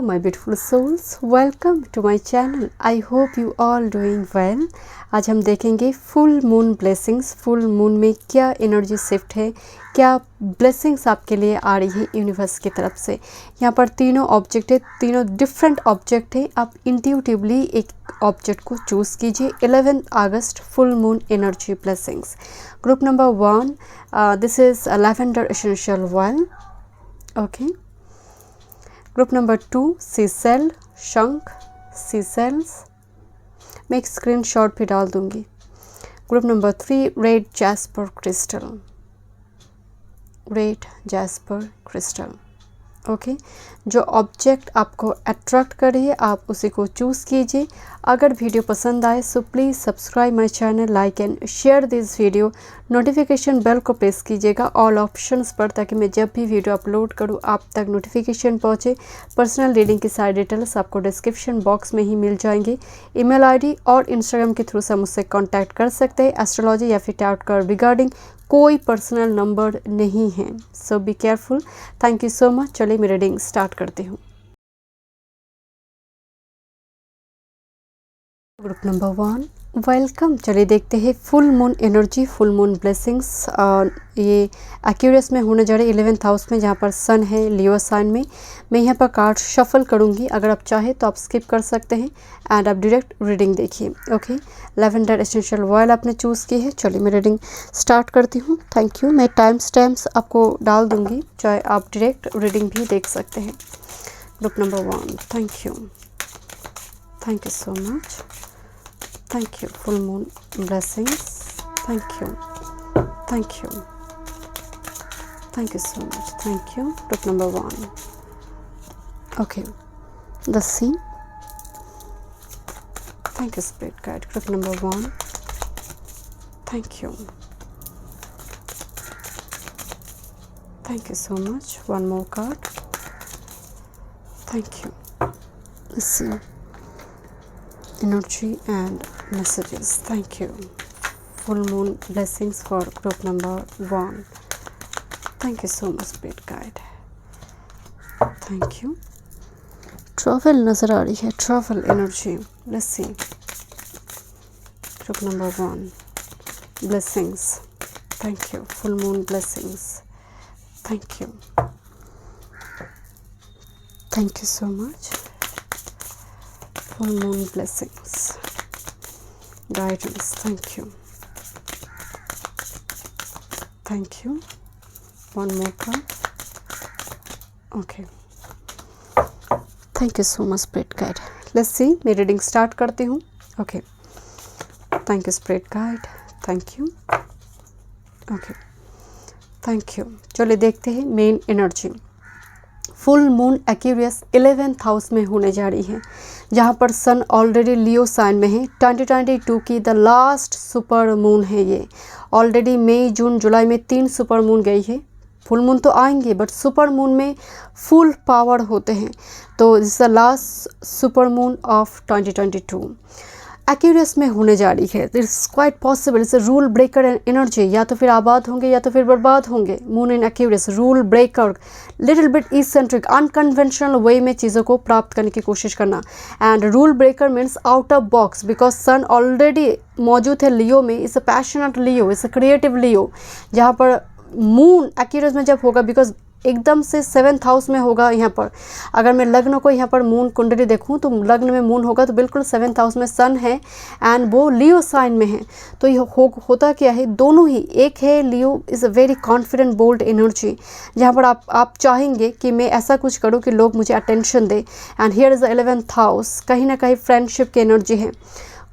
Hello my beautiful souls, welcome to my channel. I hope you all doing well. आज हम देखेंगे full moon blessings. Full moon में क्या energy shift है, क्या ब्लेसिंग्स आपके लिए आ रही है यूनिवर्स की तरफ से। यहाँ पर तीनों ऑब्जेक्ट है, तीनों डिफरेंट ऑब्जेक्ट है। आप इंट्यूटिवली एक ऑब्जेक्ट को चूज़ कीजिए। 11 अगस्त full moon energy blessings. Group number 1, this is lavender essential oil. Okay. Group number 2, seashell, शंख, सीसेल्स। मैं एक स्क्रीनशॉट भी डाल दूंगी। Group number 3, red jasper crystal, red jasper crystal. Okay. जो ऑब्जेक्ट आपको अट्रैक्ट करे आप उसी को चूज़ कीजिए। अगर वीडियो पसंद आए so please subscribe my channel, like and share this video. Notification bell को प्रेस कीजिएगा ऑल ऑप्शंस पर, ताकि मैं जब भी वीडियो अपलोड करूं आप तक नोटिफिकेशन पहुंचे। पर्सनल रीडिंग की सारी डिटेल्स आपको डिस्क्रिप्शन बॉक्स में ही मिल जाएंगी। ईमेल आईडी और इंस्टाग्राम के थ्रू से मुझसे कॉन्टैक्ट कर सकते हैं। एस्ट्रोलॉजी या फिर टैरोट कार्ड रिगार्डिंग कोई पर्सनल नंबर नहीं है, so be careful. Thank you so much. चलिए मैं रीडिंग स्टार्ट करती हूँ। Group number 1, welcome. चलिए देखते हैं full moon energy, full moon blessings. ये एक्यूरियस में होने जा रहे 11th हाउस में, जहाँ पर सन है लियो साइन में। मैं यहाँ पर कार्ड शफल करूँगी, अगर आप चाहें तो आप स्किप कर सकते हैं एंड आप डायरेक्ट रीडिंग देखिए। ओके। लैवेंडर एसेंशियल ऑयल आपने चूज़ की है। चलिए मैं रीडिंग स्टार्ट करती हूँ। Thank you. मैं टाइम स्टैम्प्स आपको डाल दूँगी, चाहे आप डायरेक्ट रीडिंग भी देख सकते हैं। Group number 1, thank you, thank you so much. Thank you, full moon blessings. Thank you, thank you, thank you so much. Thank you. Group number 1. Okay, the sea. Thank you, spirit guide. Group number 1. Thank you. Thank you so much. One more card. Thank you. The sea. Energy and messages. Thank you. Full moon blessings for group number 1. Thank you so much, spirit guide. Thank you. Travel नजर आ रही है, travel energy. Let's see. Group number 1. Blessings. Thank you. Full moon blessings. Thank you. Thank you so much. Full moon blessings, guidance. Thank you, thank you. One more card. Okay, thank you so much, spirit guide. Let's see. मैं reading start करती हूँ। Okay, thank you, spirit guide. Thank you. Okay, thank you. चलिए देखते हैं main energy. Full moon Aquarius 11th house में होने जा रही है, जहाँ पर सन ऑलरेडी लियो साइन में है। 2022 की द लास्ट सुपर मून है ये। ऑलरेडी मई, जून, जुलाई में 3 सुपर मून गई है। फुल मून तो आएंगे बट सुपर मून में फुल पावर होते हैं। तो this the last super moon of 2022 Aquarius में होने जा रही है। It's quite possible it's rule breaker energy. या तो फिर आबाद होंगे या तो फिर बर्बाद होंगे। Moon in Aquarius, rule breaker, little bit eccentric, unconventional way में चीज़ों को प्राप्त करने की कोशिश करना। And rule breaker means out of box, because sun already मौजूद है लियो में। इस अ पैशनेट लियो, इस अ क्रिएटिव लियो। जहाँ पर मून एक्यूरियस में जब होगा, बिकॉज एकदम से 7th हाउस में होगा। यहाँ पर अगर मैं लग्न को यहाँ पर मून कुंडली देखूँ तो लग्न में मून होगा तो बिल्कुल 7th हाउस में सन है एंड वो लियो साइन में है। तो ये होता क्या है, दोनों ही एक है। Leo is a very confident bold energy, जहाँ पर आप चाहेंगे कि मैं ऐसा कुछ करूँ कि लोग मुझे attention they. And here is the 11th house, कहीं ना कहीं फ्रेंडशिप की एनर्जी है,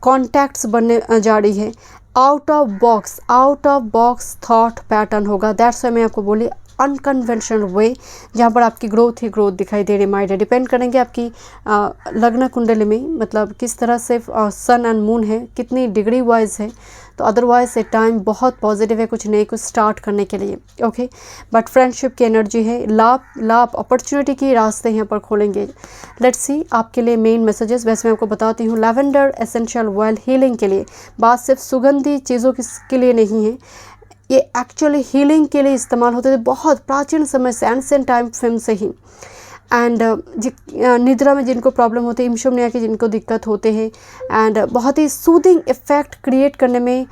कॉन्टैक्ट्स बनने जा रही है। Out of box thought pattern होगा। दैट्स वाई मैं आपको बोली अनकन्वेंशनल वे, जहाँ पर आपकी ग्रोथ ही ग्रोथ दिखाई दे रही है। माइंड डिपेंड करेंगे आपकी लग्न कुंडली में, मतलब किस तरह से सन एंड मून है, कितनी डिग्री वाइज है। तो अदरवाइज ये टाइम बहुत पॉजिटिव है कुछ नए कुछ स्टार्ट करने के लिए। ओके, बट फ्रेंडशिप की एनर्जी है। लाभ अपॉर्चुनिटी की रास्ते यहाँ पर खोलेंगे। लेट्स सी आपके लिए मेन मैसेजेस। वैसे मैं आपको बताती हूँ, लैवेंडर एसेंशियल ऑयल हीलिंग के लिए, बात सिर्फ सुगंधी चीज़ों के लिए नहीं है, ये एक्चुअली हीलिंग के लिए इस्तेमाल होते थे बहुत प्राचीन समय से, एंशिएंट टाइम फ्रेम से ही। एंड निद्रा में जिनको प्रॉब्लम होती है, इंसोम्निया की जिनको दिक्कत होते हैं, एंड बहुत ही सूदिंग इफ़ेक्ट क्रिएट करने में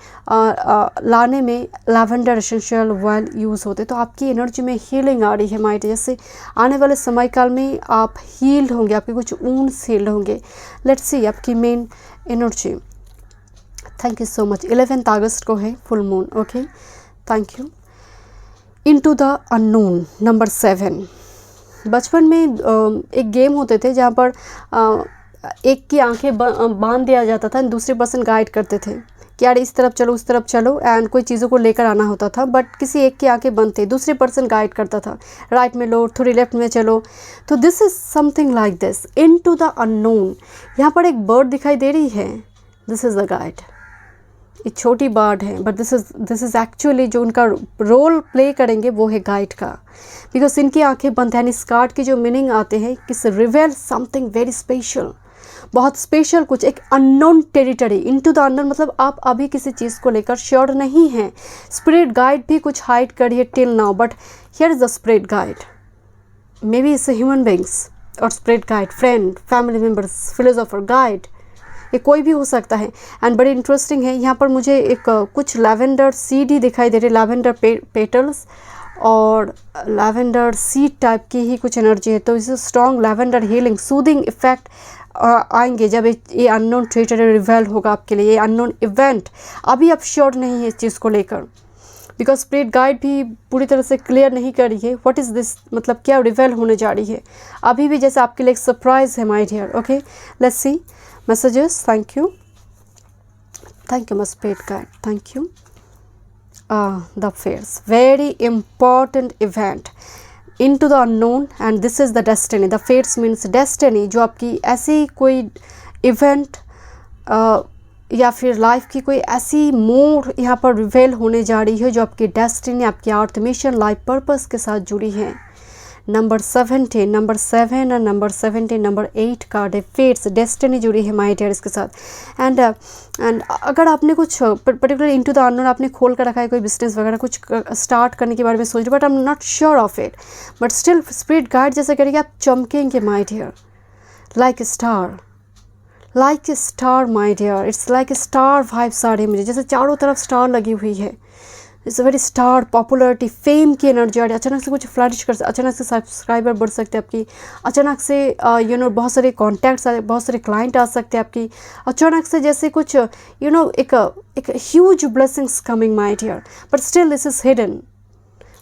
लाने में लैवेंडर एसेंशियल ऑयल यूज़ होते हैं। तो आपकी एनर्जी में हीलिंग आ रही है माइट, जैसे आने वाले समय काल में आप हील्ड होंगे, आपके कुछ वुंड्स हील्ड होंगे। लेट्स सी आपकी main energy. Thank you so much. 11 अगस्त को है full moon. Okay, thank you. Into the unknown, number 7। बचपन में एक गेम होते थे जहाँ पर एक की आंखें बांध दिया जाता था, दूसरे पर्सन गाइड करते थे कि यार इस तरफ चलो उस तरफ चलो, एंड कोई चीज़ों को लेकर आना होता था, बट किसी एक की आंखें बंद थी, दूसरे पर्सन गाइड करता था, राइट में लो, थोड़ी लेफ्ट में चलो। तो this is something like this, into the unknown. यहाँ पर एक बर्ड दिखाई दे रही है, दिस इज़ द गाइड। ये छोटी बर्ड है, बट दिस इज़ एक्चुअली जो उनका रोल प्ले करेंगे वो है गाइड का, बिकॉज इनकी आंखें बंद हैं। इस कार्ड की जो मीनिंग आते हैं कि रिवेल समथिंग वेरी स्पेशल, बहुत स्पेशल कुछ, एक unknown territory. Into the unknown मतलब आप अभी किसी चीज़ को लेकर श्योर नहीं हैं। स्पिरिट गाइड भी कुछ हाइड करिए till now, but here is the spirit guide. Maybe it's human beings और spirit guide, friend, family members, philosopher, guide, ये कोई भी हो सकता है। एंड बड़ी इंटरेस्टिंग है, यहाँ पर मुझे एक कुछ लैवेंडर सीड ही दिखाई दे रही, लैवेंडर पेटल्स और लैवेंडर सीड टाइप की ही कुछ एनर्जी है। तो इसे strong lavender healing soothing effect आएंगे जब ये अननोन टेरिटरी रिवेल होगा आपके लिए, ये अननोन इवेंट। अभी आप श्योर नहीं है इस चीज़ को लेकर, बिकॉज स्पिरिट गाइड भी पूरी तरह से क्लियर नहीं कर रही है व्हाट इज़ दिस, मतलब क्या रिवेल होने जा रही है। अभी भी जैसे आपके लिए एक सरप्राइज है my dear. Okay, let's see messages. Thank you my spirit guide. Thank you. The fairs, very important event, into the unknown, and this is the destiny. The fairs means destiny, जो आपकी ऐसी कोई event या फिर life की कोई ऐसी मोड़ यहाँ पर रिवेल होने जा रही है जो आपकी डेस्टिनी, आपकी अर्थ मिशन, लाइफ पर्पस के साथ जुड़ी है। नंबर 17, नंबर 7 और नंबर 17, नंबर 8 कार्ड है, फेट्स, डेस्टिनी जुड़ी है माय डियर इसके साथ। एंड अगर आपने कुछ पर्टिकुलर इनटू द अननोन आपने खोल कर रखा है, कोई बिजनेस वगैरह कुछ स्टार्ट करने के बारे में सोच रहे, but I am not sure of it, but still spirit guide जैसे करेंगे आप चमकेंगे my dear, like a star, like a star my dear. It's like a star vibes आ रही है मुझे, जैसे चारों तरफ स्टार लगी हुई है। It's very star, popularity, fame की एनर्जी आ रही है। अचानक से कुछ फ्लरिश कर, अचानक से सब्सक्राइबर बढ़ सकते हैं आपकी, अचानक से बहुत सारे कॉन्टैक्ट्स, बहुत सारे क्लाइंट आ सकते हैं आपकी, अचानक से जैसे कुछ एक huge blessings coming my dear, but still this is hidden,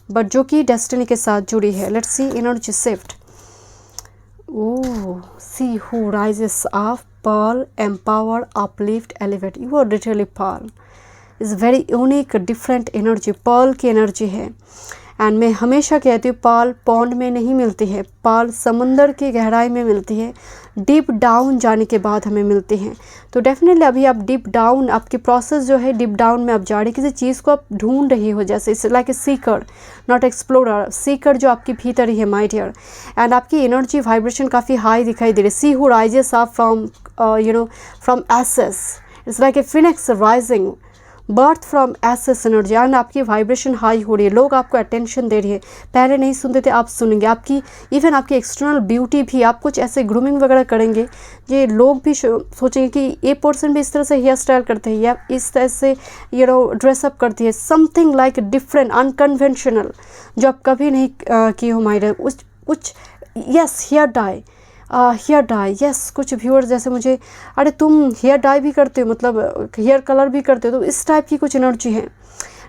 but जो कि डेस्टिनी के साथ जुड़ी है। Let's see energy shift. Oh, see who rises up, pearl, empower, uplift, elevate. You are literally pearl, is very unique different energy, pearl की energy है। And मैं हमेशा कहती हूँ पर्ल पॉन्ड में नहीं मिलती है, पर्ल समंदर की गहराई में मिलती है, डीप डाउन जाने के बाद हमें मिलती हैं। तो डेफिनेटली अभी आप डीप डाउन, आपकी प्रोसेस जो है डीप डाउन में आप जा रही, किसी चीज़ को आप ढूंढ रही हो, जैसे it's like a seeker not explorer, seeker जो आपकी भीतर ही है माय डियर। एंड आपकी एनर्जी वाइब्रेशन काफ़ी हाई दिखाई दे रही। She who rises up from ashes, it's like a phoenix rising, birth from ashes energy. And आपकी वाइब्रेशन हाई हो रही है, लोग आपको अटेंशन दे रही है, पहले नहीं सुनते थे आप सुनेंगे। आपकी इवन आपकी एक्सटर्नल ब्यूटी भी, आप कुछ ऐसे ग्रूमिंग वगैरह करेंगे ये लोग भी सोचेंगे कि ये पर्सन भी इस तरह से हेयर स्टाइल करते हैं या इस तरह से ड्रेसअप करती है, समथिंग लाइक डिफरेंट, अनकन्वेंशनल, जो आप कभी नहीं की हो माय डियर। कुछ yes, hair dye, hair dye, yes, कुछ व्यूअर्स जैसे मुझे, अरे तुम हेयर डाई भी करते हो, मतलब हेयर कलर भी करते हो, तो इस टाइप की कुछ एनर्जी है।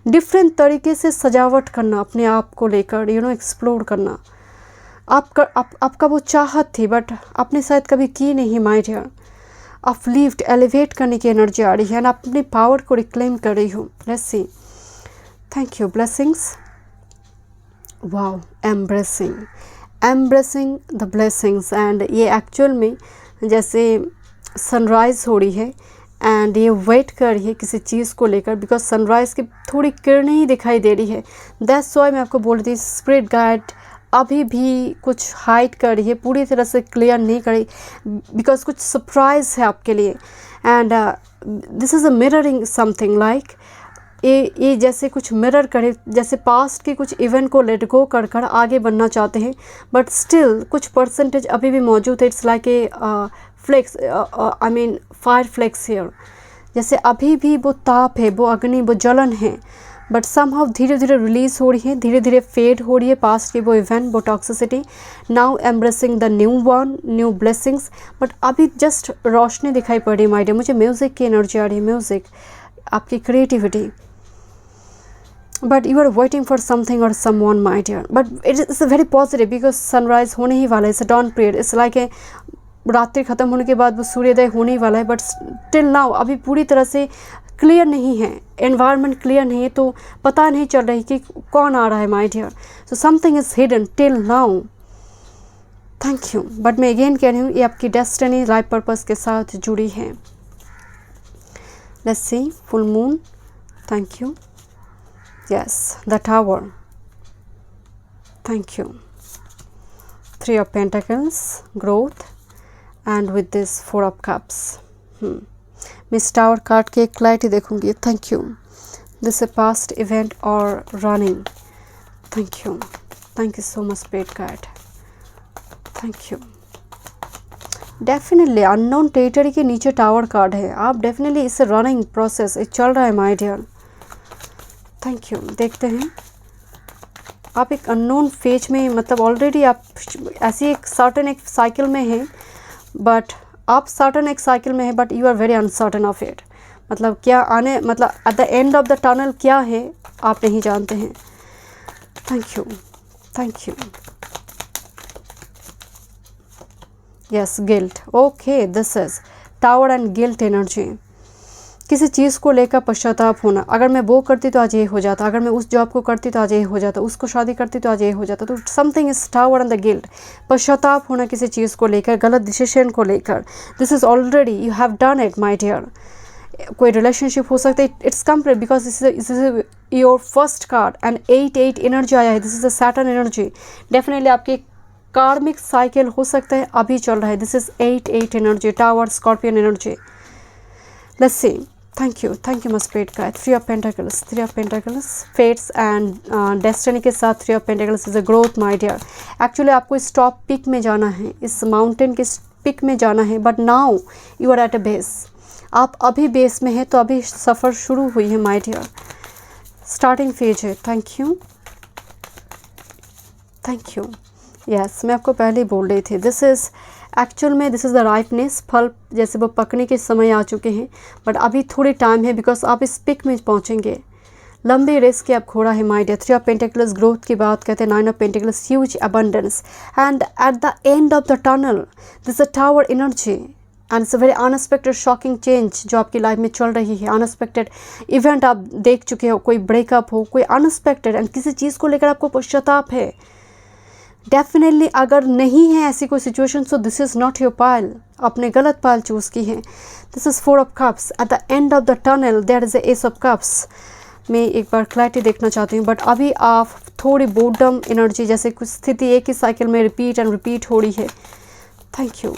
डिफरेंट तरीके से सजावट करना अपने आप को लेकर, एक्सप्लोर करना, आपका वो चाहत थी बट आपने शायद कभी की नहीं माय डियर। अपलिफ्ट, एलिवेट करने की एनर्जी आ रही है एंड आप अपनी पावर को रिक्लेम कर रही हो। Let's see, thank you, blessings, wow, embracing the blessings. And ये एक्चुअल में जैसे सनराइज़ हो रही है एंड ये वेट कर रही है किसी चीज़ को लेकर, बिकॉज सनराइज़ की थोड़ी किरणें ही दिखाई दे रही है। दैट्स व्हाई मैं आपको बोल रही थी स्पिरिट गाइड अभी भी कुछ हाइड कर रही है, पूरी तरह से क्लियर नहीं करी, बिकॉज कुछ सरप्राइज़ है आपके लिए। And this is a mirroring something like ये जैसे कुछ मिरर करे, जैसे पास्ट के कुछ इवेंट को लेट गो कर कर आगे बढ़ना चाहते हैं, बट स्टिल कुछ परसेंटेज अभी भी मौजूद है। It's like a flex, I mean fire flex here, जैसे अभी भी वो ताप है, वो अग्नि, वो जलन है, बट समहाउ धीरे धीरे रिलीज़ हो रही है, धीरे धीरे फेड हो रही है पास्ट की वो इवेंट, वो toxicity. Now embracing the new one, new blessings. But अभी जस्ट रोशनी दिखाई पड़ रही है माय डियर, मुझे म्यूज़िक की एनर्जी आ रही है, म्यूज़िक, आपकी creativity. But you are waiting for something और someone my dear, but it is very positive because sunrise होने ही वाला है, it's a dawn period, it's like a रात्रि ख़त्म होने के बाद वो सूर्योदय होने ही वाला है। बट टिल नाउ अभी पूरी तरह से क्लियर नहीं है, एनवायरनमेंट क्लियर नहीं है, तो पता नहीं चल रही कि कौन आ रहा है my dear. So something is hidden till now. Thank you. But मैं अगेन कह रही हूँ, ये आपकी डेस्टिनी लाइफ पर्पस के साथ जुड़ी है। Let's see, full moon, thank you. Yes, the tower, thank you. Three of pentacles, growth, and with this four of cups. मैं इस टावर कार्ड की एक क्लैरिटी देखूंगी। Thank you. This a past event और running. Thank you so much spirit guide. Thank you. Definitely unknown territory के नीचे tower card है, आप डेफिनेटली इस रनिंग प्रोसेस चल रहा है माय डियर। Thank you. देखते हैं, आप एक अननोन फेज में, मतलब ऑलरेडी आप ऐसी एक सर्टेन एक साइकिल में हैं, बट आप सर्टन एक साइकिल में है, but you are very uncertain of it. मतलब क्या आने, मतलब at the end of the tunnel क्या है आप नहीं जानते हैं। Thank you, thank you. Yes, guilt, okay, this is tower and guilt energy. किसी चीज़ को लेकर पश्चाताप होना, अगर मैं वो करती तो आज ये हो जाता, अगर मैं उस जॉब को करती तो आज ये हो जाता, उसको शादी करती तो आज ये हो जाता। तो something is tower and the guilt, पश्चाताप होना किसी चीज़ को लेकर, गलत डिसीजन को लेकर। This is already you have done it my dear. कोई रिलेशनशिप हो सकता है, it's complete because this is your first card and 8 energy आया है। This is a Saturn energy. Definitely आपकी कार्मिक साइकिल हो सकता है अभी चल रहा है। This is 8 energy, tower, scorpion energy. Let's see, thank you much spirit guide. Three of pentacles, fates and destiny के साथ three of pentacles is a growth my dear. Actually आपको इस टॉप पिक में जाना है, इस माउंटेन के pick में जाना है, but now you are at a base. आप अभी बेस में हैं, तो अभी सफ़र शुरू हुई है माय डियर, स्टार्टिंग फेज है। Thank you. यस, मैं आपको पहले ही बोल रही थी, दिस इज़ एक्चुअल में दिस इज़ द राइपनेस, फल जैसे वो पकने के समय आ चुके हैं, बट अभी थोड़ी टाइम है बिकॉज आप इस पिक में पहुंचेंगे। लंबे रेस के आप घोड़ा है my dear. Three of pentacles, growth की बात कहते हैं। Nine of pentacles, huge abundance, and at the end of the tunnel this a tower energy and it's a very unexpected shocking change जो आपकी लाइफ में चल रही है। अनएक्सपेक्टेड इवेंट आप देख चुके हो, कोई ब्रेकअप हो, कोई अनएक्सपेक्टेड, एंड किसी चीज़ को लेकर आपको पश्चाताप है। डेफिनेटली अगर नहीं है ऐसी कोई situation, so this is not your pile, आपने गलत पाइल चूज़ की है। This is four of cups, at the end of the tunnel there is a ace of cups. मैं एक बार क्लैरिटी देखना चाहती हूँ, बट अभी आप थोड़ी बोर्डम एनर्जी, जैसे कुछ स्थिति एक ही साइकिल में रिपीट एंड रिपीट हो रही है। Thank you.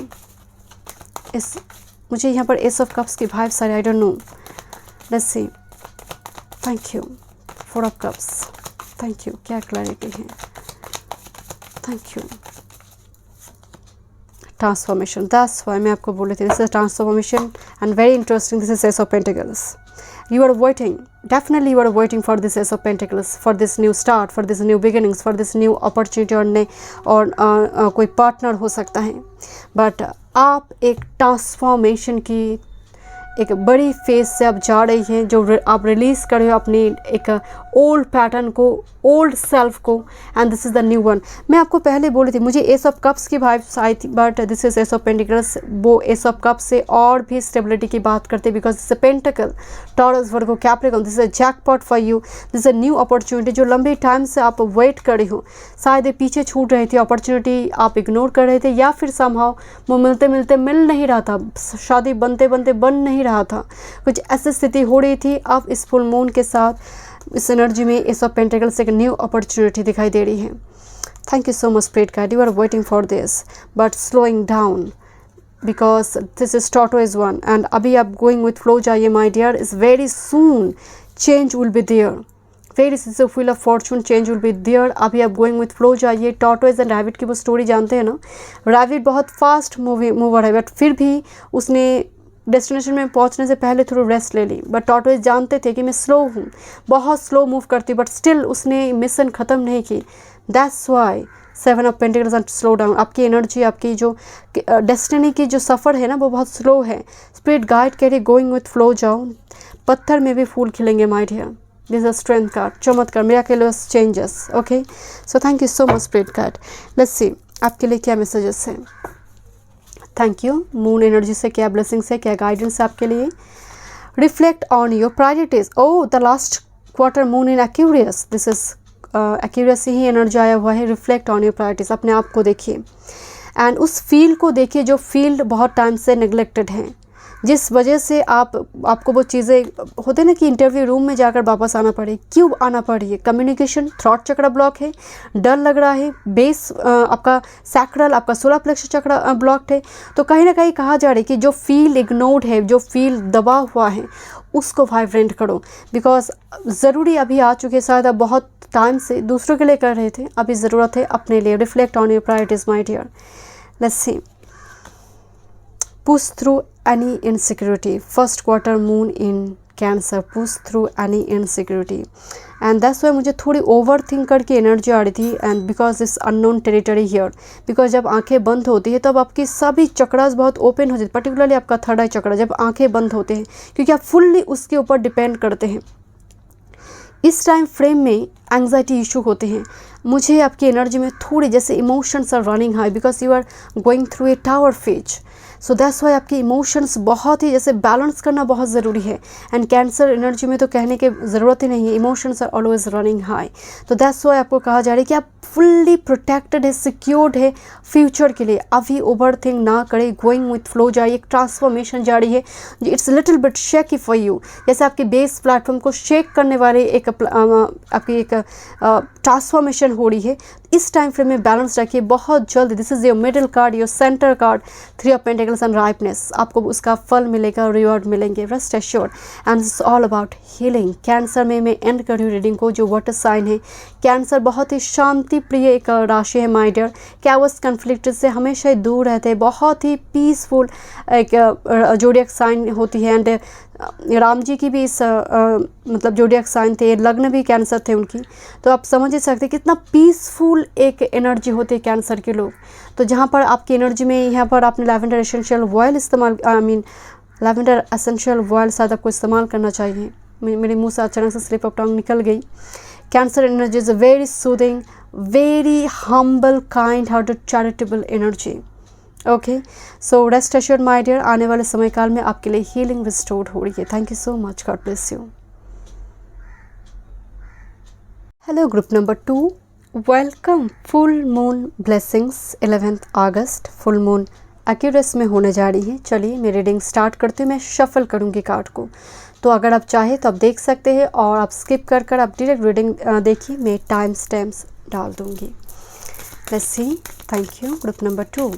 मुझे यहाँ पर एस ऑफ कप्स की वाइब्स आ रही, आई don't no, let's see. Thank you. Four of cups, thank you. क्या क्लैरिटी है, thank you. Transformation, that's why मैं आपको बोल रही थी, this is transformation and very interesting. This is ace of pentacles. You are waiting, definitely you are waiting for this Ace of Pentacles, for this new start, for this new beginnings, for this new opportunity, और कोई partner हो सकता है, but आप एक transformation की एक बड़ी फेज से आप जा रही हैं, जो आप रिलीज़ कर रहे हो अपनी एक ओल्ड पैटर्न को, ओल्ड सेल्फ को, and this is the new one. मैं आपको पहले बोली थी, मुझे एस ऑफ कप्स की वाइब्स आई थी, but this is ace of pentacles. वो एस ऑफ कप्स से और भी स्टेबिलिटी की बात करते, because this a pentacle, taurus, Virgo, Capricorn, this is a jackpot for you, this is a new opportunity जो लंबे टाइम से आप वेट कर रही हो। शायद ये पीछे छूट रही थी, अपॉर्चुनिटी आप इग्नोर कर रहे थे, या फिर समहाउ वो मिलते मिलते मिल नहीं रहा था, शादी बनते बनते बन नहीं रहा था, कुछ ऐसी स्थिति हो रही थी। अब इस फुल मून के साथ इस एनर्जी में एस ऑफ पेंटिकल्स एक न्यू अपॉर्चुनिटी दिखाई दे रही है। Thank you so much spirit guide, you are waiting for this but slowing down, because this is total is one, and अभी आप गोइंग विथ फ्लो जाइए my dear, is very soon change will be there, फिर इस wheel of fortune, change will be there. अभी आप going with flow जाइए। Tortoise and rabbit की वो स्टोरी जानते हैं ना, रैबिट बहुत फास्ट मूवर है, बट फिर भी उसने डेस्टिनेशन में पहुंचने से पहले थोड़ा रेस्ट ले ली। बट टॉर्टोइज जानते थे कि मैं स्लो हूँ, बहुत स्लो मूव करती हूँ, बट स्टिल उसने मिशन ख़त्म नहीं की। That's why 7 of pentacles and slow down. आपकी एनर्जी, आपकी जो डेस्टिनी की जो सफ़र है ना, वो बहुत स्लो है। स्पिरिट गाइड कह रही गोइंग विथ फ्लो जाओ, पत्थर में भी फूल खिलेंगे my dear. This is strength card, चमत्कार, miraculous changes. Okay, so thank you so much spirit guide. Let's see आपके लिए क्या मैसेजेस हैं। Thank you. मून एनर्जी से क्या ब्लेसिंग्स है, क्या गाइडेंस है आपके लिए। Reflect on your priorities. Oh the last quarter moon in Aquarius, this is Aquarius से ही एनर्जी आया हुआ है। रिफ्लेक्ट ऑन योर प्रायोरिटीज, अपने आप को देखिए एंड उस फील्ड को देखिए जो फील्ड बहुत टाइम से नेग्लेक्टेड है, जिस वजह से आपको वो चीज़ें होते ना कि इंटरव्यू रूम में जाकर वापस आना पड़े। क्यों आना पड़ी है? कम्युनिकेशन, थ्रॉट चक्र ब्लॉक है, डर लग रहा है, बेस आपका सैक्रल, आपका सोलर प्लेक्स चक्र ब्लॉक्ड है। तो कहीं ना कहीं कहा जा रहा है कि जो फील्ड इग्नोर्ड है, जो फील्ड दबा हुआ है, उसको वाइब्रेंट करो। बिकॉज ज़रूरी अभी आ चुके, शायद आप बहुत टाइम से दूसरों के लिए कर रहे थे, अभी ज़रूरत है अपने लिए। Reflect on your priorities my dear. Let's see, push through any insecurity. First quarter moon in Cancer, push through any insecurity. And that's why मुझे थोड़ी ओवर थिंक करके एनर्जी आ रही थी। एंड बिकॉज इस अननोन टेरिटरी हियर, बिकॉज जब आंखें बंद होती है तब आपकी सभी चक्रास बहुत ओपन हो जाती है, पर्टिकुलरली आपका थर्ड आई चक्रा जब आंखें बंद होते हैं, क्योंकि आप फुल्ली उसके ऊपर डिपेंड करते हैं। इस टाइम फ्रेम में एंग्जाइटी इशू होते हैं। मुझे आपकी एनर्जी में थोड़ी जैसे emotions are running high, because you are going through a tower phase. So that's why आपके इमोशंस बहुत ही जैसे बैलेंस करना बहुत ज़रूरी है। एंड कैंसर एनर्जी में तो कहने की ज़रूरत ही नहीं है, emotions are always running high. तो दैट्स वाई आपको कहा जा रहा है कि आप फुल्ली प्रोटेक्टेड है, सिक्योर्ड है फ्यूचर के लिए। अभी ओवर थिंक ना करें, गोइंग विथ फ्लो जाइए। एक ट्रांसफॉर्मेशन जा रही है, it's little bit shaky for you. जैसे आपके बेस प्लेटफॉर्म को शेक करने वाले एक आपकी एक ट्रांसफॉर्मेशन हो रही है। इस टाइम फ्रेम में बैलेंस रखिए बहुत जल्द। This is your middle card, your centre card, 3 of pentacles and ripeness. आपको उसका फल मिलेगा, रिवॉर्ड मिलेंगे, rest assured. And it's all about healing. Cancer में मैं एंड कर रही हूँ रीडिंग को, जो वाटर साइन है। कैंसर बहुत ही शांति प्रिय एक राशि है माय डियर। कैओस कन्फ्लिक्ट से हमेशा ही दूर रहते हैं, बहुत ही पीसफुल एक जोडियक साइन होती है। एंड राम जी की भी इस मतलब जोडियक साइन थे, लग्न भी कैंसर थे उनकी। तो आप समझ ही सकते कितना पीसफुल एक एनर्जी होती है कैंसर के लोग। तो जहाँ पर आपकी एनर्जी में यहाँ पर आपने लैवेंडर एसेंशियल ऑयल इस्तेमाल, लैवेंडर एसेंशियल ऑयल शायद आपको इस्तेमाल करना चाहिए। मेरे मुंह से अचानक से स्लिप ऑफ टंग निकल गई। Cancer energy is a very soothing, very humble, kind hearted, charitable energy. Okay, so rest assured my dear, आने वाले समय काल में आपके लिए हीलिंग रिस्टोर्ड हो रही है। Thank you so much, God bless you. Hello group number 2, welcome. Full moon blessings 11 अगस्त, फुल मून एक्यूरेस में होने जा रही है। चलिए मैं रीडिंग स्टार्ट करती हूँ। मैं शफल करूँगी कार्ड को, तो अगर आप चाहें तो आप देख सकते हैं, और आप स्किप कर कर आप डायरेक्ट रीडिंग देखिए। मैं टाइम स्टैम्प्स डाल दूँगी। Let's see. Thank you group number 2,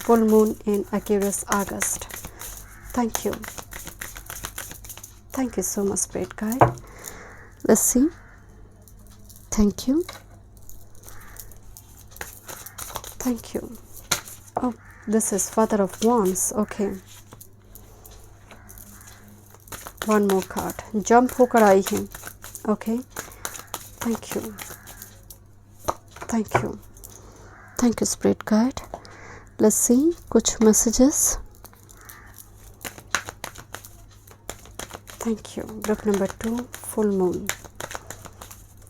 full moon in Aquarius August. Thank you. Thank you so much, Spirit Guide. Let's see. Thank you. Thank you. Oh, this is Father of Wands. Okay. One more card. Jump होकर आई है. Okay. Thank you. Thank you. Thank you, Spirit Guide. Let's see कुछ messages. Thank you. Group number 2, full moon.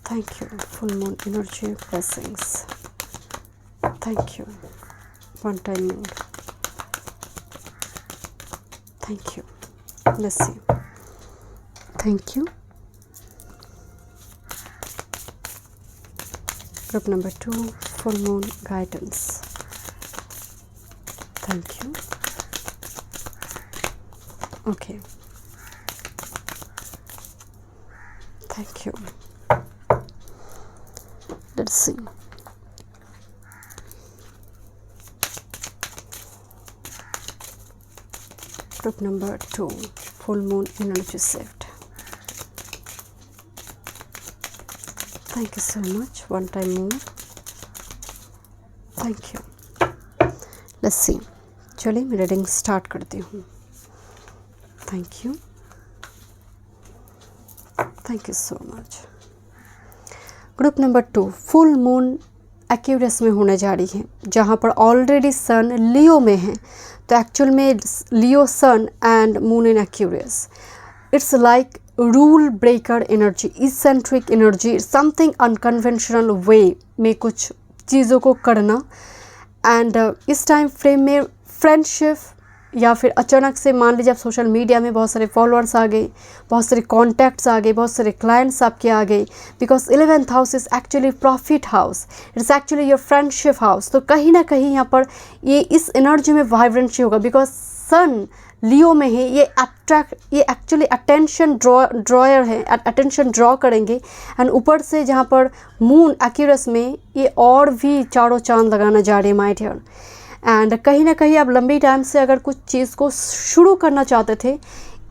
Thank you. Full moon energy blessings. Thank you. One time moon. Thank you. Let's see. Thank you. Group number 2, full moon guidance. Thank you. Okay. Thank you. Let's see. Group number 2, full moon energy shift. Thank you so much, one time more, thank you. Let's see, चलिए मैं reading start करती हूँ। Thank you, thank you so much. Group number 2 full moon Aquarius में होने जा रही है, जहाँ पर ऑलरेडी सन लियो में है। तो एक्चुअल में Leo sun and moon in Aquarius, it's like rule breaker energy, eccentric energy, something unconventional way में कुछ चीज़ों को करना। एंड इस टाइम फ्रेम में फ्रेंडशिप या फिर अचानक से मान लीजिए आप सोशल मीडिया में बहुत सारे फॉलोअर्स आ गए, बहुत सारे कॉन्टैक्ट्स आ गए, बहुत सारे क्लाइंट्स आपके आ गए, because 11th house is actually profit house, it's actually your friendship house. तो कहीं ना कहीं यहाँ पर ये इस एनर्जी में वाइब्रेंसी होगा, बिकॉज सन लियो में है, ये एक्चुअली अटेंशन ड्रॉयर है, अटेंशन ड्रॉ करेंगे। एंड ऊपर से जहाँ पर मून एक्यूरस में ये और भी चारों चांद लगाना जा रही है माय डियर। एंड कहीं ना कहीं आप लंबी टाइम से अगर कुछ चीज़ को शुरू करना चाहते थे,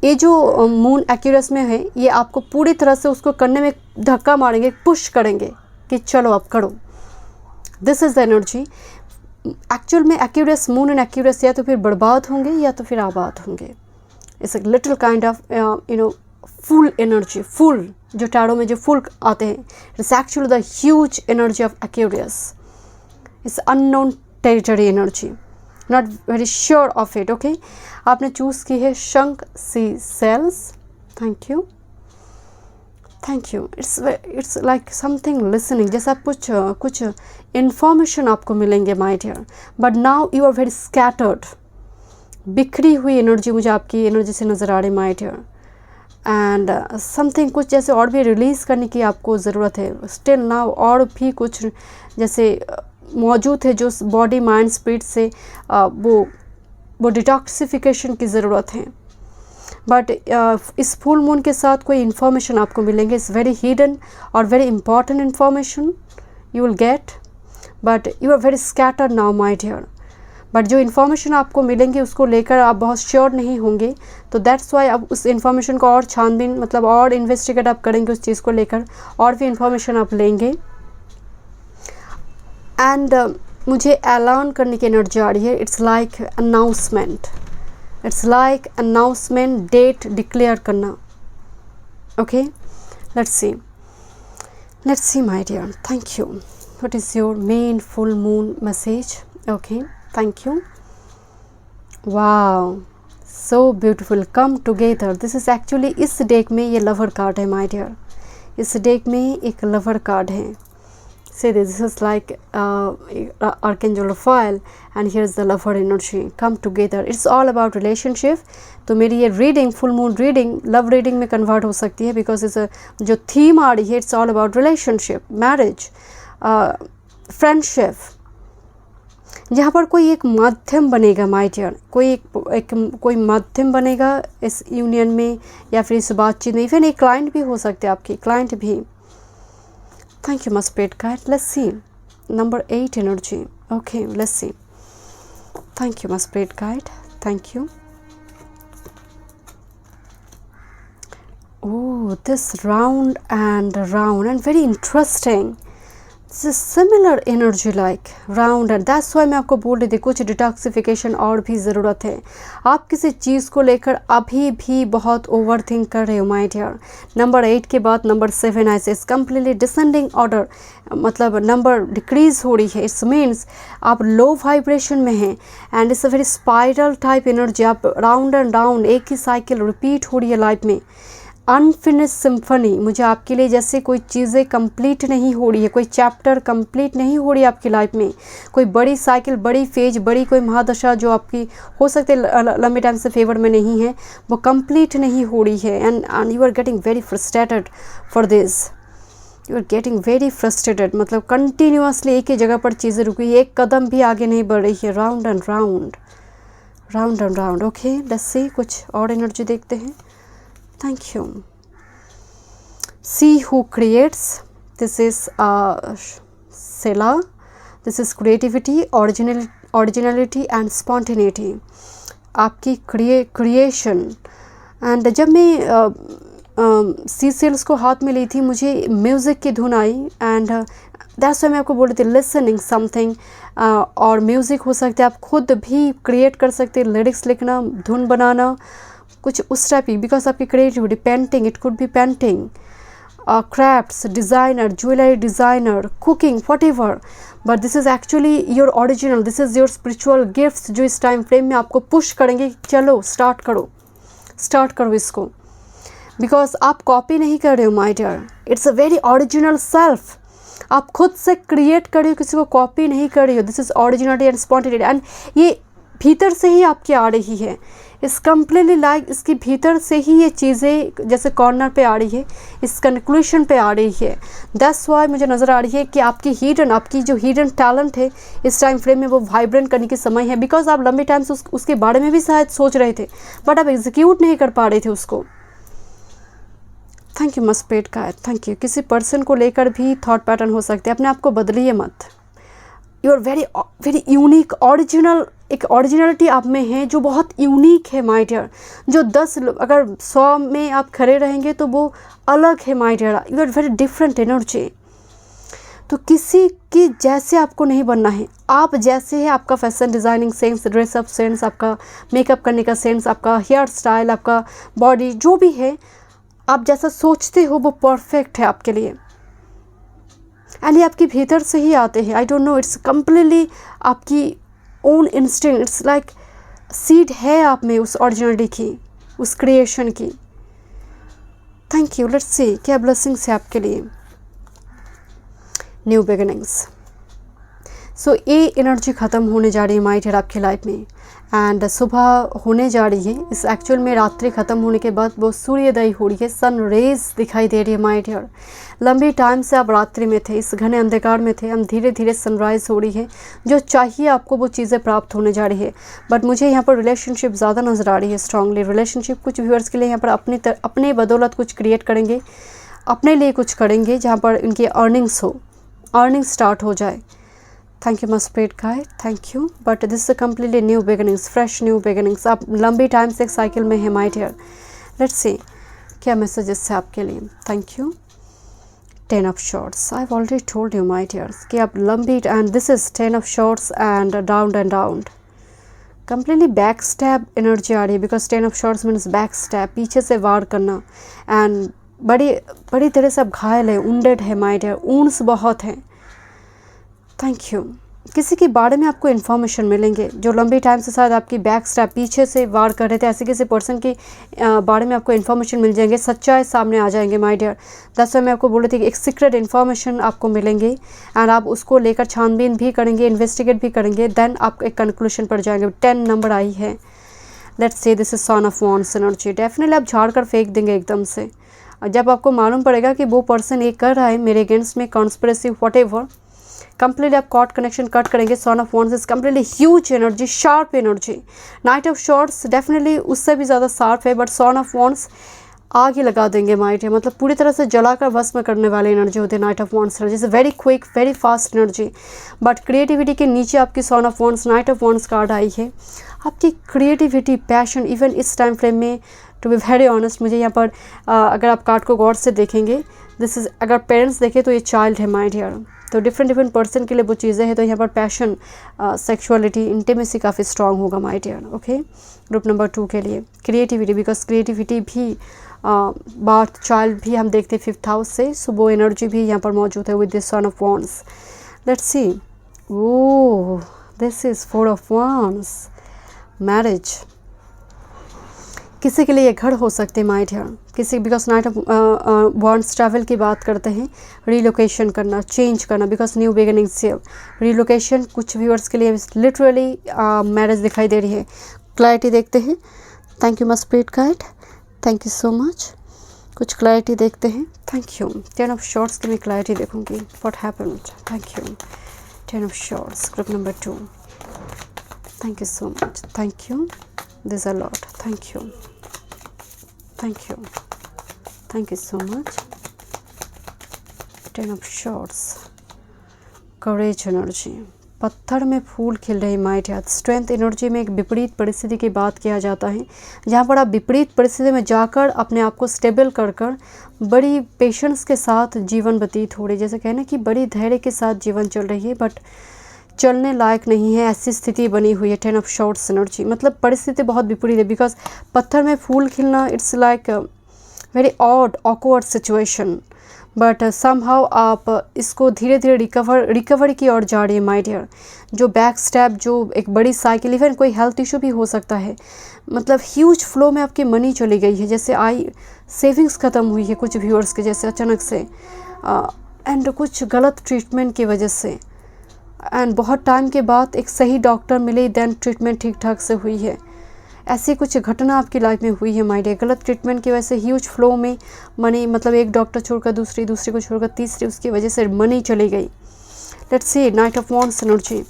ये जो मून एक्यूरस में है ये आपको पूरी तरह से उसको करने में धक्का मारेंगे, पुश करेंगे कि चलो अब करो। This is the energy. Actual में एक्यूरस, मून एंड एक्यूरस या तो फिर बर्बाद होंगे या तो फिर आबाद होंगे। It's a little kind of full energy, full जो टैरो में जो फुल आते हैं, it's actually the huge energy of Aquarius. It's unknown territory energy, not very sure of it. Okay, आपने चूज़ की है शंख seashells, thank you, thank you. It's like something listening, जैसा कुछ इन्फॉर्मेशन आपको मिलेंगे my dear, but now you are very scattered, बिखरी हुई एनर्जी मुझे आपकी एनर्जी से नज़र आ रही माय डियर। एंड समथिंग कुछ जैसे और भी रिलीज़ करने की आपको ज़रूरत है स्टिल नाउ, और भी कुछ जैसे मौजूद है जो बॉडी माइंड स्पिरिट से वो डिटॉक्सिफिकेशन की ज़रूरत है। बट इस फुल मून के साथ कोई इन्फॉर्मेशन आपको मिलेंगे, इट्स वेरी हिडन और very important information you will get, but you are very scattered now my dear. But जो इन्फॉर्मेशन आपको मिलेंगे उसको लेकर आप बहुत श्योर नहीं होंगे, तो दैट्स वाई आप उस इन्फॉर्मेशन को और छानबीन मतलब और इन्वेस्टिगेट आप करेंगे उस चीज़ को लेकर, और भी इन्फॉर्मेशन आप लेंगे। एंड मुझे ऐलान करने की एनर्जी आ रही है, it's like announcement, it's like announcement, date declare करना। Okay, let's see my dear, thank you. What is your main full moon message? Okay, thank you. Wow, so beautiful, come together. This is actually इस deck में ये lover card है my dear, इस deck में एक lover card है। Say this is like Archangel Raphael and here's the lover energy, come together. It's all about relationship. तो मेरी ये reading full moon reading love reading में कन्वर्ट हो सकती है, बिकॉज इस जो थीम आ रही है it's all about relationship, marriage, friendship. यहाँ पर कोई एक माध्यम बनेगा माय डियर, कोई माध्यम बनेगा इस यूनियन में या फिर इस बातचीत में। इवन एक क्लाइंट भी हो सकते हैं, आपकी क्लाइंट भी। Thank you, my spirit guide. Let's see. Number 8 energy. Okay, let's see. Thank you, my spirit guide. Thank you. Oh, this round and very interesting. This is similar energy like round, and that's why मैं आपको बोल रही थी कुछ detoxification और भी ज़रूरत है। आप किसी चीज़ को लेकर अभी भी बहुत ओवर थिंक कर रहे हो माय डियर। नंबर 8 के बाद नंबर 7 ऐसे इस कम्प्लीटली डिसेंडिंग ऑर्डर, मतलब नंबर डिक्रीज़ हो रही है। इट्स मीन्स आप लो वाइब्रेशन में हैं and it's a very spiral type energy. आप राउंड एंड राउंड एक ही साइकिल रिपीट हो रही है लाइफ में। अनफिनिश सिम्फनी, मुझे आपके लिए जैसे कोई चीज़ें कंप्लीट नहीं हो रही है, कोई चैप्टर कंप्लीट नहीं हो रही है आपकी लाइफ में, कोई बड़ी साइकिल, बड़ी फेज, बड़ी कोई महादशा जो आपकी हो सकते लंबे टाइम से फेवर में नहीं है, वो कंप्लीट नहीं हो रही है। And you are getting very frustrated for this, you are getting very frustrated, मतलब कंटिन्यूसली एक ही जगह पर चीज़ें रुकी, एक कदम भी आगे नहीं बढ़ रही है। Round and round, round and round. Okay, let's सी, कुछ और एनर्जी देखते हैं। Thank you. See who creates. This is Sela. This is creativity, originality and spontaneity. आपकी creation. And जब मैं सी सेल्स को हाथ में ली थी, मुझे म्यूज़िक की धुन आई एंड दैट्स वाई मैं आपको बोल रही थी लिसनिंग समथिंग। और म्यूज़िक हो सकता है, आप खुद भी क्रिएट कर सकते हैं, लिरिक्स लिखना, धुन बनाना, कुछ उस टाइप की, बिकॉज आपकी creativity, painting, it could B painting, crafts, designer, jewelry designer, cooking, whatever, but this is actually your original, this is your spiritual gifts जो इस टाइम फ्रेम में आपको पुश करेंगे, चलो स्टार्ट करो इसको, बिकॉज आप कॉपी नहीं कर रहे हो my dear, it's a very original self, आप खुद से क्रिएट कर रहे हो, किसी को कॉपी नहीं कर रही हो, this is originality and spontaneity, and ये भीतर से ही आपकी आ रही है, इस कम्प्लीटली लाइक इसकी भीतर से ही ये चीज़ें जैसे कॉर्नर पे आ रही है, इस कंक्लूशन पे आ रही है। दैट्स वाई मुझे नज़र आ रही है कि आपकी जो हिडन टैलेंट है इस टाइम फ्रेम में वो वाइब्रेंट करने की समय है, बिकॉज आप लंबे टाइम से उसके बारे में भी शायद सोच रहे थे, बट आप एग्जीक्यूट नहीं कर पा रहे थे उसको। थैंक यू मस्पेट का, थैंक यू। किसी पर्सन को लेकर भी थॉट पैटर्न हो सकते हैं, अपने आप को बदलिए मत, you are very unique, original, एक ओरिजिनलिटी आप में है जो बहुत यूनिक है माय डियर, जो 10 अगर 100 में आप खड़े रहेंगे तो वो अलग है my dear, you are very different energy. तो किसी की जैसे आपको नहीं बनना है, आप जैसे है, आपका fashion designing sense, dress up sense, आपका मेकअप करने का सेंस, आपका हेयर स्टाइल, आपका बॉडी जो भी है, आप जैसा सोचते हो वो परफेक्ट है आपके लिए, एंड ये आपके भीतर से ही आते हैं। I don't know, it's completely आपकी own instinct, it's like seed है आप में उस ओरिजिनलिटी की, उस क्रिएशन की। Thank you. लेट्स सी क्या ब्लेसिंग्स है आपके लिए। न्यू बिगिनिंग्स, सो ये एनर्जी ख़त्म होने जा रही है माय डियर आपकी लाइफ में, एंड सुबह होने जा रही है, इस एक्चुअल में रात्रि ख़त्म होने के बाद वो सूर्योदय हो रही है, सन रेज दिखाई दे रही है माय डियर। लंबी टाइम से आप रात्रि में थे, इस घने अंधकार में थे, हम धीरे धीरे सनराइज़ हो रही है, जो चाहिए आपको वो चीज़ें प्राप्त होने जा रही है। बट मुझे यहाँ पर रिलेशनशिप ज़्यादा नज़र आ रही है, स्ट्रांगली रिलेशनशिप। कुछ व्यूअर्स के लिए यहाँ पर अपने बदौलत कुछ क्रिएट करेंगे, अपने लिए कुछ करेंगे जहाँ पर इनकी अर्निंग स्टार्ट हो जाए। Thank you my spirit guide, thank you. But this is completely new beginnings, fresh new beginnings. आप लंबी टाइम से एक साइकिल में है माय डियर। लेट्स सी क्या मैसेजेस है आपके लिए। Thank you. 10 of swords, I have already told you my dears कि आप लंबी, and this is 10 of swords and down completely back stab energy आ रही है, because 10 of swords means back stab, पीछे से वार करना, एंड बड़ी तरह से आप घायल है, उंडेड है माय डियर, ऊंस बहुत है। Thank you. किसी के बारे में आपको इन्फॉर्मेशन मिलेंगे जो लंबी टाइम से शायद आपकी बैक स्टैप, पीछे से वार कर रहे थे, ऐसे किसी पर्सन के बारे में आपको इन्फॉर्मेशन मिल जाएंगे, सच्चाई सामने आ जाएंगे माय डियर। दैट्स व्हाई मैं आपको बोल रही थी कि एक सीक्रेट इन्फॉर्मेशन आपको मिलेंगे, एंड आप उसको लेकर छानबीन भी करेंगे, इन्वेस्टिगेट भी करेंगे, देन आप एक कंक्लूशन पर जाएंगे। 10 नंबर आई है। Let's say this is son of wands energy. Definitely आप झाड़ कर फेंक देंगे एकदम से, जब आपको मालूम पड़ेगा कि वो पर्सन ये कर रहा है मेरे अगेंस्ट में, कॉन्स्पिरेसी व्हाटएवर, कंप्लीटली आप कॉर्ड कनेक्शन कट करेंगे। Son of wands is completely huge energy, sharp energy. Night of shorts definitely उससे भी ज़्यादा शार्प है, बट सन ऑफ वॉन्ड्स आग ही लगा देंगे माय डियर, मतलब पूरी तरह से जलाकर भस्म करने वाली एनर्जी होती है night of wands energy. Very quick, very fast energy, but creativity के नीचे आपकी son of wands, night of wands card आई है। आपकी क्रिएटिविटी, पैशन, इवन इस टाइम फ्रेम में, टू बी वेरी ऑनेस्ट, मुझे यहाँ पर अगर आप कार्ड को गौर से देखेंगे, दिस इज, अगर पेरेंट्स देखें तो ये चाइल्ड है माय डियर, तो डिफरेंट पर्सन के लिए वो चीज़ें हैं। तो यहाँ पर पैशन, सेक्सुअलिटी, इंटीमेसी काफ़ी स्ट्रांग होगा my dear. Okay, group number 2 के लिए क्रिएटिविटी, बिकॉज क्रिएटिविटी भी बार्थ चाइल्ड भी हम देखते हैं 5th हाउस से, सो वो एनर्जी भी यहाँ पर मौजूद है with this son of wands. Let's see, oh this is 4 of wands, marriage. किसी के लिए ये घर हो सकते हैं माय डियर, किसी, because night of wands travel की बात करते हैं, रिलोकेशन करना, चेंज करना, बिकॉज न्यू बिगिनिंग्स से रिलोकेशन। कुछ व्यूअर्स के लिए लिटरली मैरिज दिखाई दे रही है। क्लैरिटी देखते हैं। Thank you my spirit guide, thank you so much. कुछ क्लैरिटी देखते हैं। Thank you. 10 ऑफ शॉर्ट्स की मैं क्लैरिटी देखूंगी, what happened. Thank you. 10 of shorts, group number 2। Thank you so much, thank you, this a lot, thank you, thank you so much। 10 of shorts, courage energy, पत्थर में फूल खिल रहे my dear. Strength energy में एक विपरीत परिस्थिति की बात किया जाता है, जहाँ पर आप विपरीत परिस्थिति में जाकर अपने आप को स्टेबल कर बड़ी पेशेंस के साथ जीवन व्यतीत हो रही, जैसे कहना कि बड़ी धैर्य के साथ जीवन चल रही है, बट चलने लायक नहीं है, ऐसी स्थिति बनी हुई है। 10 ऑफ शॉर्ट्स एनर्जी मतलब परिस्थिति बहुत विपरीत है, बिकॉज पत्थर में फूल खिलना it's like very odd awkward situation, but somehow आप इसको धीरे धीरे रिकवरी की ओर जा रही है माय डियर। जो बैक स्टेप, जो एक बड़ी साइकिल, इवन कोई हेल्थ इशू भी हो सकता है, मतलब ह्यूज फ्लो में आपकी मनी चली गई है, जैसे सेविंग्स ख़त्म हुई है कुछ व्यूअर्स के जैसे अचानक से, एंड कुछ गलत ट्रीटमेंट की वजह से, एंड बहुत टाइम के बाद एक सही डॉक्टर मिले, देन ट्रीटमेंट ठीक ठाक से हुई है। ऐसी कुछ घटना आपकी लाइफ में हुई है माय डियर। गलत ट्रीटमेंट की वजह से ह्यूज फ्लो में मनी, मतलब एक डॉक्टर छोड़कर दूसरी को छोड़कर तीसरी, उसकी वजह से मनी चली गई। Let's see night of wands energy.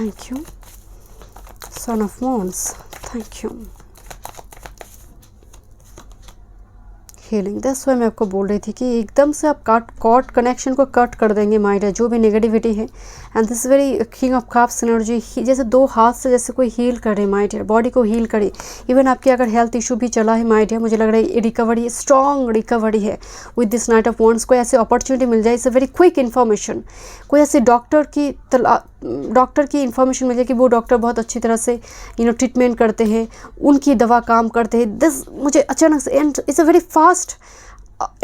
Thank you. Son of wands, thank you. Healing, that's why मैं आपको बोल रही थी कि एकदम से आप कॉर्ड कनेक्शन को कट कर देंगे माय डियर, जो भी नेगेटिविटी है। And this very king of cups energy, जैसे दो हाथ से जैसे कोई हील करे माय डियर, बॉडी को हील करे। इवन आपकी अगर हेल्थ इशू भी चला है माय डियर, मुझे लग रहा है रिकवरी, स्ट्रॉन्ग रिकवरी है with this night of wands. कोई ऐसी अपॉर्चुनिटी मिल जाए, it's a very quick information, कोई ऐसे डॉक्टर की इन्फॉर्मेशन मिल जाए कि वो डॉक्टर बहुत अच्छी तरह से ट्रीटमेंट करते हैं, उनकी दवा काम करते हैं। दिस मुझे अचानक से, and it's a very fast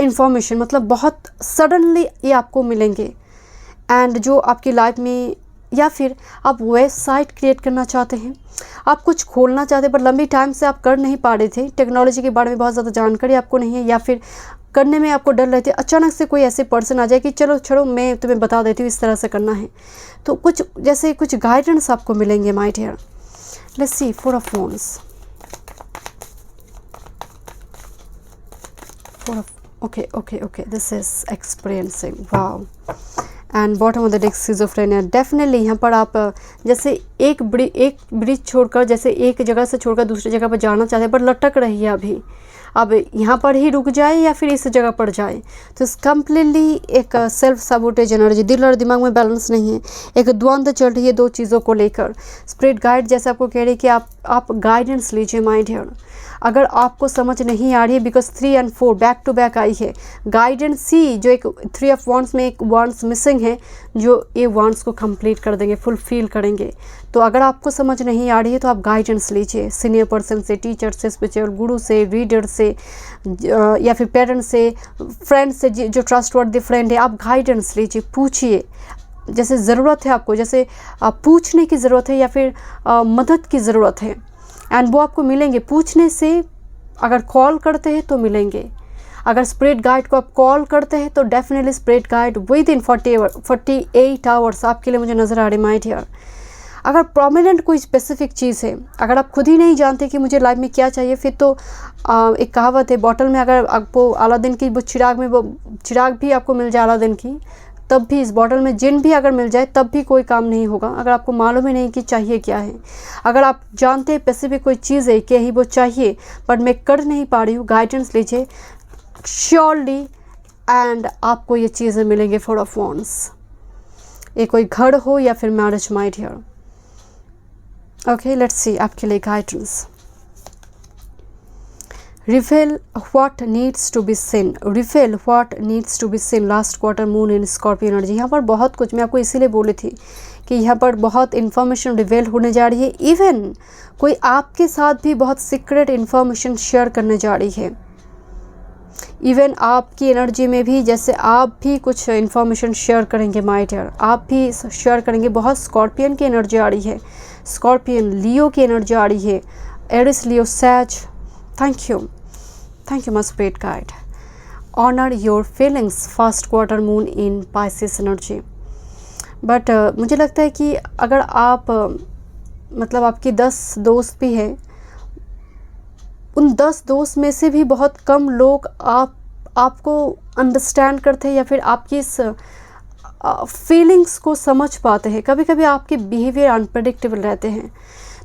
information, मतलब बहुत सडनली ये आपको मिलेंगे। एंड जो आपकी लाइफ में, या फिर आप वेबसाइट क्रिएट करना चाहते हैं, आप कुछ खोलना चाहते हैं पर लंबी टाइम से आप कर नहीं पा रहे थे, टेक्नोलॉजी के बारे में बहुत ज़्यादा जानकारी आपको नहीं है, या फिर करने में आपको डर रहती है, अचानक से कोई ऐसे पर्सन आ जाए कि चलो छोड़ो मैं तुम्हें बता देती हूँ इस तरह से करना है, तो कुछ जैसे कुछ गाइडेंस आपको मिलेंगे my dear. Let's see 4 of wands. Okay, this is experiencing, wow. And bottom of the deck schizophrenia, definitely यहाँ पर आप जैसे एक ब्रिज छोड़कर, जैसे एक जगह से छोड़कर दूसरी जगह पर जाना चाहते हैं पर लटक रही है अभी, अब यहाँ पर ही रुक जाए या फिर इस जगह पर जाए, तो कम्प्लीटली एक सेल्फ सबोटेज एनर्जी, दिल और दिमाग में बैलेंस नहीं है, एक द्वंद्व चल रही है दो चीज़ों को लेकर। स्पिरिट गाइड जैसे आपको कह रही है कि आप गाइडेंस लीजिए माय डियर। अगर आपको समझ नहीं आ रही है, बिकॉज 3 और 4 बैक टू बैक आई है, गाइडेंस सी जो एक 3 ऑफ वॉन्ड्स में एक वॉन्ड्स मिसिंग है, जो ये वॉन्ड्स को कंप्लीट कर देंगे, फुलफिल करेंगे। तो अगर आपको समझ नहीं आ रही है तो आप गाइडेंस लीजिए सीनियर पर्सन से, टीचर से, स्पिरिचुअल गुरु से, रीडर से, या फिर पेरेंट्स से, फ्रेंड से, जो ट्रस्टवर्दी फ्रेंड है, आप गाइडेंस लीजिए, पूछिए जैसे ज़रूरत है आपको, जैसे पूछने की ज़रूरत है या फिर मदद की ज़रूरत है, एंड वो आपको मिलेंगे। पूछने से अगर कॉल करते हैं तो मिलेंगे, अगर स्पिरिट गाइड को आप कॉल करते हैं तो definitely spirit guide with in 48 hours आपके लिए मुझे नज़र आ रही माय डियर। अगर प्रोमिनेंट कोई स्पेसिफिक चीज़ है, अगर आप खुद ही नहीं जानते कि मुझे लाइफ में क्या चाहिए, फिर तो एक कहावत है, बॉटल में अगर आपको अलादीन की वो चिराग भी आपको मिल जाए अलादीन की, तब भी इस बॉटल में जिन भी अगर मिल जाए तब भी कोई काम नहीं होगा, अगर आपको मालूम ही नहीं कि चाहिए क्या है। अगर आप जानते हैं स्पेसिफिक कोई चीज़ है कि ही वो चाहिए बट मैं कर नहीं पा रही हूँ, गाइडेंस लीजिए श्योरली, एंड आपको ये चीज़ें मिलेंगे। 4 ऑफ वॉन्ड्स, ये कोई घर हो या फिर marriage my dear. Okay, let's see आपके लिए guidance. Reveal what needs to be seen. Reveal what needs to be seen. Last quarter moon in Scorpio energy. यहाँ पर बहुत कुछ, मैं आपको इसीलिए बोली थी कि यहाँ पर बहुत इन्फॉर्मेशन रिवेल होने जा रही है। इवन कोई आपके साथ भी बहुत सीक्रेट इन्फॉर्मेशन शेयर करने जा रही है। इवन आपकी एनर्जी में भी जैसे आप भी कुछ इन्फॉर्मेशन शेयर करेंगे माय डियर, आप भी शेयर करेंगे। बहुत स्कॉर्पियन की एनर्जी आ रही है, स्कॉर्पियन लियो की एनर्जी आ रही है, Aries Leo says. Thank you my spirit guide. Honour your feelings, first quarter moon in Pisces energy. But मुझे लगता है कि अगर आप मतलब आपकी 10 दोस्त भी हैं, उन 10 दोस्त में से भी बहुत कम लोग आपको अंडरस्टैंड करते हैं या फिर आपकी इस फीलिंग्स को समझ पाते हैं। कभी कभी आपके बिहेवियर अनप्रेडिक्टेबल रहते हैं,